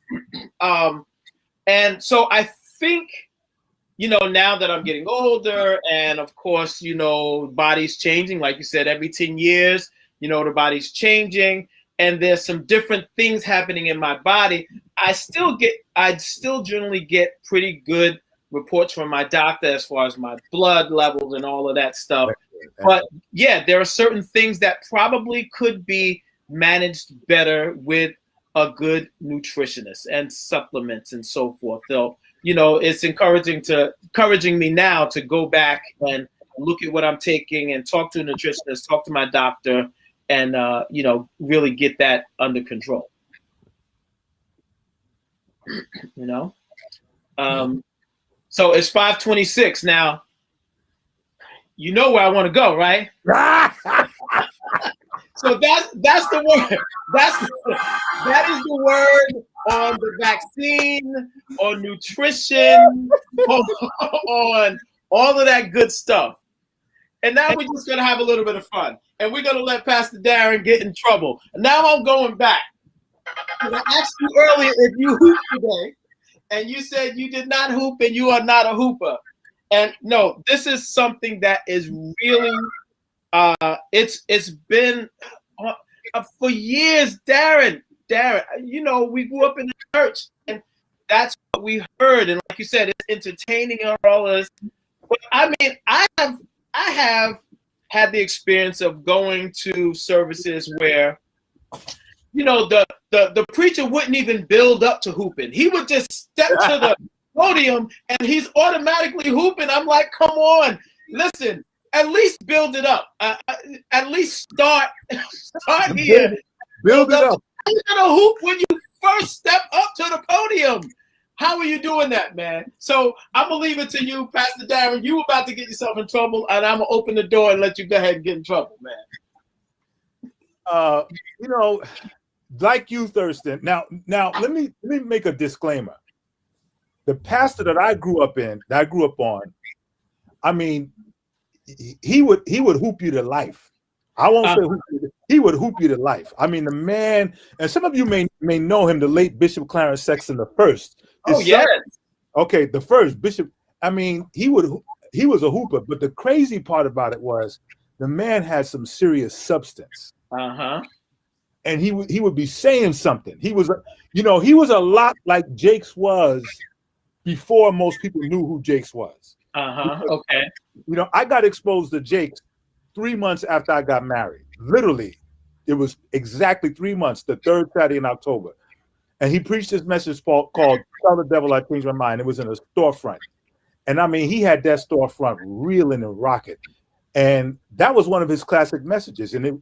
S1: And so I think, now that I'm getting older, and of course, body's changing, like you said, every 10 years, the body's changing, and there's some different things happening in my body. I still generally get pretty good reports from my doctor as far as my blood levels and all of that stuff. But yeah, there are certain things that probably could be managed better with a good nutritionist and supplements and so forth. So, it's encouraging me now to go back and look at what I'm taking and talk to a nutritionist, talk to my doctor, and really get that under control. So it's 5:26 now. You know where I want to go, right? So that's the word. That is the word on the vaccine, on nutrition, on all of that good stuff. And now we're just gonna have a little bit of fun, and we're gonna let Pastor Darren get in trouble. And now I'm going back. I asked you earlier if you hooped today, and you said you did not hoop, and you are not a hooper. And no, this is something that is really. It's been for years, Darren. We grew up in the church, and that's what we heard. And like you said, it's entertaining and all of this. But I mean, I have had the experience of going to services where, the preacher wouldn't even build up to hooping. He would just step to the podium and he's automatically hooping. I'm like, come on, listen. At least build it up. At least start here.
S6: Build it up.
S1: How are you gonna hoop when you first step up to the podium? How are you doing that, man? So I'm gonna leave it to you, Pastor Darren. You about to get yourself in trouble, and I'm gonna open the door and let you go ahead and get in trouble, man.
S6: Like you, Thurston. Now, let me make a disclaimer. The pastor that I grew up on, I mean, he would hoop you to life. I won't say hoop you, he would hoop you to life. I mean, the man, and some of you may know him, the late Bishop Clarence Sexton I.
S1: Oh, yes.
S6: Okay, the first Bishop. I mean, he was a hooper, but the crazy part about it was the man had some serious substance.
S1: Uh-huh.
S6: And he would be saying something. He was a lot like Jakes was before most people knew who Jakes was.
S1: Uh-huh. Okay.
S6: I got exposed to Jakes 3 months after I got married. Literally, it was exactly 3 months, the third Saturday in October. And he preached this message called "Tell the Devil I Changed My Mind." It was in a storefront. And I mean, he had that storefront reeling and rocking. And that was one of his classic messages. And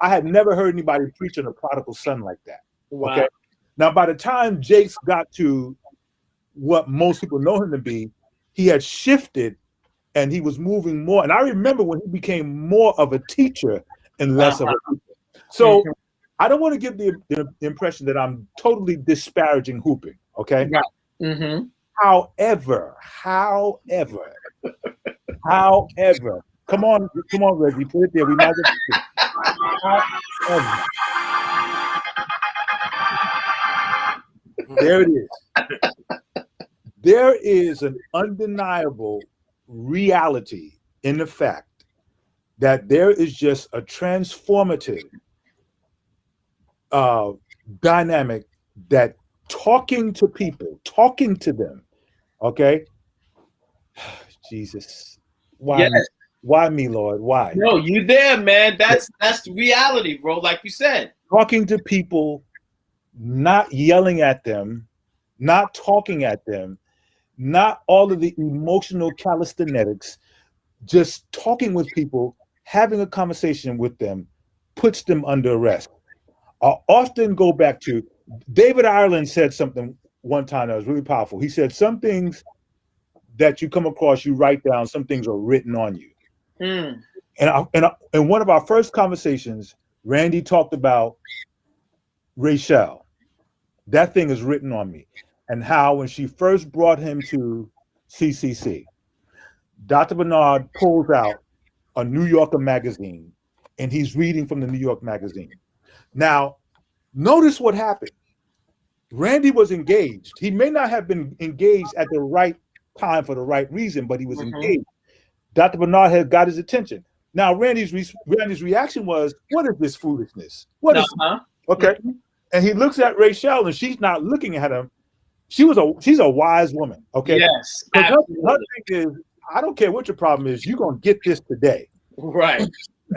S6: I had never heard anybody preach on a prodigal son like that.
S1: Wow.
S6: Okay. Now, by the time Jakes got to what most people know him to be, he had shifted and he was moving more. And I remember when he became more of a teacher and less of a teacher. So I don't want to give the impression that I'm totally disparaging hooping. Okay.
S1: Right. Mm-hmm.
S6: However, come on, Reggie, put it there. We might there it is. There is an undeniable reality in the fact that there is just a transformative dynamic that talking to people, talking to them, okay? Jesus. Why?
S1: Yes.
S6: Why me, Lord? Why?
S1: No, you there, man. That's the reality, bro. Like you said.
S6: Talking to people, not yelling at them, not talking at them, not all of the emotional calisthenics, just talking with people, having a conversation with them, puts them under arrest. I often go back to David Ireland said something one time that was really powerful. He said, some things that you come across, you write down, some things are written on you.
S1: Mm.
S6: And in one of our first conversations, Randy talked about Rachel. That thing is written on me. And how when she first brought him to CCC, Dr. Bernard pulls out a New Yorker magazine, and he's reading from the New York magazine. Now, notice what happened. Randy was engaged. He may not have been engaged at the right time for the right reason, but he was engaged. Dr. Bernard had got his attention. Now, Randy's reaction was, "What is this foolishness? What is okay?" And he looks at Rachel, and she's not looking at him. She's a wise woman. Okay.
S1: Yes.
S6: Her thing is, I don't care what your problem is. You're gonna get this today.
S1: Right.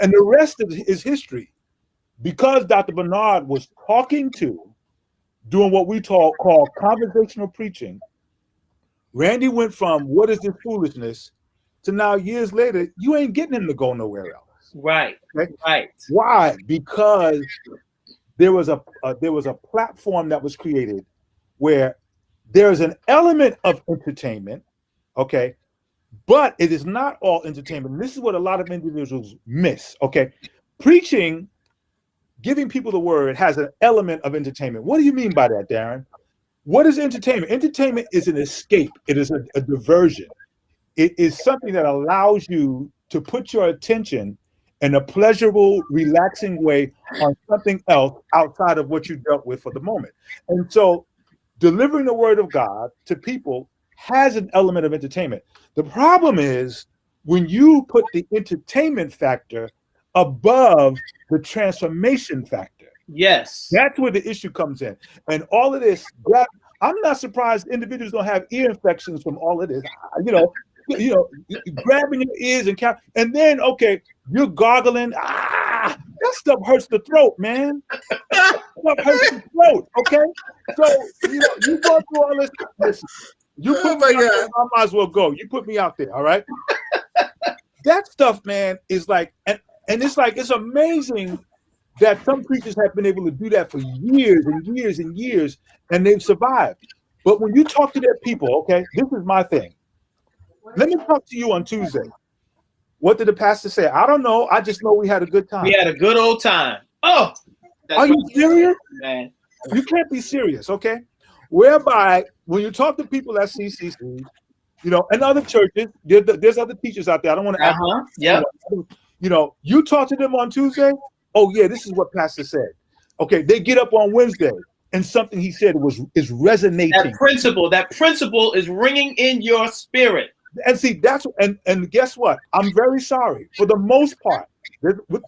S6: And the rest is history. Because Dr. Bernard was doing what we call conversational preaching, Randy went from "what is this foolishness" to now years later, you ain't getting him to go nowhere else.
S1: Right.
S6: Okay?
S1: Right.
S6: Why? Because there was a platform that was created where there's an element of entertainment, okay, but it is not all entertainment. And this is what a lot of individuals miss. Okay, preaching, giving people the word, has an element of entertainment. What do you mean by that, Darren? What is entertainment? Entertainment is an escape. It is a diversion. It is something that allows you to put your attention in a pleasurable, relaxing way on something else outside of what you dealt with for the moment. And so delivering the word of God to people has an element of entertainment. The problem is when you put the entertainment factor above the transformation factor.
S1: Yes.
S6: That's where the issue comes in. And all of this, I'm not surprised individuals don't have ear infections from all of this. Grabbing your ears and then, okay, you're gargling. That stuff hurts the throat, man. That stuff hurts the throat, okay? So, you go through all this. Listen, you put me out there, I might as well go. You put me out there, all right? That stuff, man, is like, and it's like, it's amazing that some preachers have been able to do that for years and years and years, and they've survived. But when you talk to their people, okay, this is my thing. Let me talk to you on Tuesday. What did the pastor say? I don't know. I just know we had a good time.
S1: We had a good old time. Oh,
S6: are you serious?
S1: Man,
S6: you can't be serious, okay? Whereby when you talk to people at CCC, and other churches, there's other teachers out there. I don't want to.
S1: Yeah.
S6: You talk to them on Tuesday. Oh yeah, this is what pastor said. Okay, they get up on Wednesday. and something he said is resonating.
S1: That principle is ringing in your spirit.
S6: And see, that's and guess what? I'm very sorry. For the most part,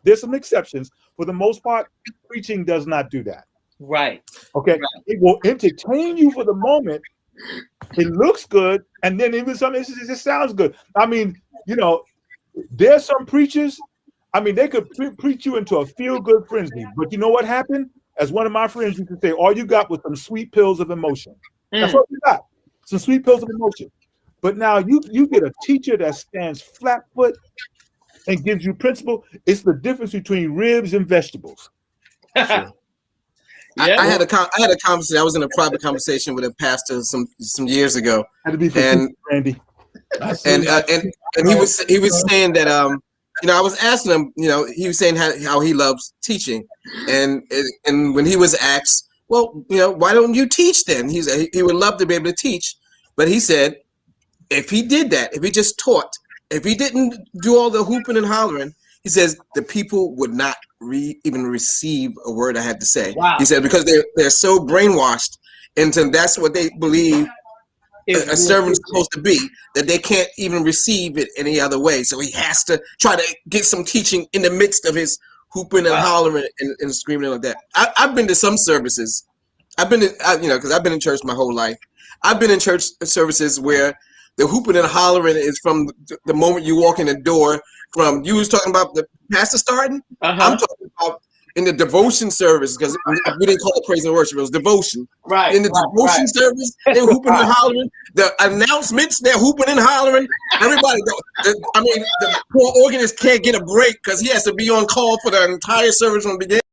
S6: there's some exceptions. For the most part, preaching does not do that.
S1: Right.
S6: Okay.
S1: Right.
S6: It will entertain you for the moment. It looks good, and then even some instances it just sounds good. I mean, you know, there's some preachers. I mean, they could preach you into a feel-good frenzy, but you know what happened? As one of my friends used to say, all you got was some sweet pills of emotion. That's all you got. Some sweet pills of emotion. But now you get a teacher that stands flat-foot and gives you principle. It's the difference between ribs and vegetables.
S3: Sure. I had a conversation. I was in a private conversation with a pastor some years ago,
S6: Had to be for Randy.
S3: And he was saying that you know, I was asking him, you know, he was saying how he loves teaching, and when he was asked, well, you know, why don't you teach then? He would love to be able to teach, but he said if he did that, if he just taught, if he didn't do all the hooping and hollering, he says the people would not even receive a word I had to say. Wow. He said because they're so brainwashed into that's what they believe a servant's supposed to be, that they can't even receive it any other way. So he has to try to get some teaching in the midst of his hooping and hollering and screaming like that. I've been to some services. I've been to, you know, because I've been in church my whole life. I've been in church services where the hooping and hollering is from the moment you walk in the door. From you was talking about the pastor starting. I'm talking about in the devotion service, because we didn't call it praise and worship, it was devotion.
S1: Right.
S3: In the devotion service, they're hooping and hollering. The announcements, they're hooping and hollering. Everybody, I mean, the poor organist can't get a break because he has to be on call for the entire service from the beginning.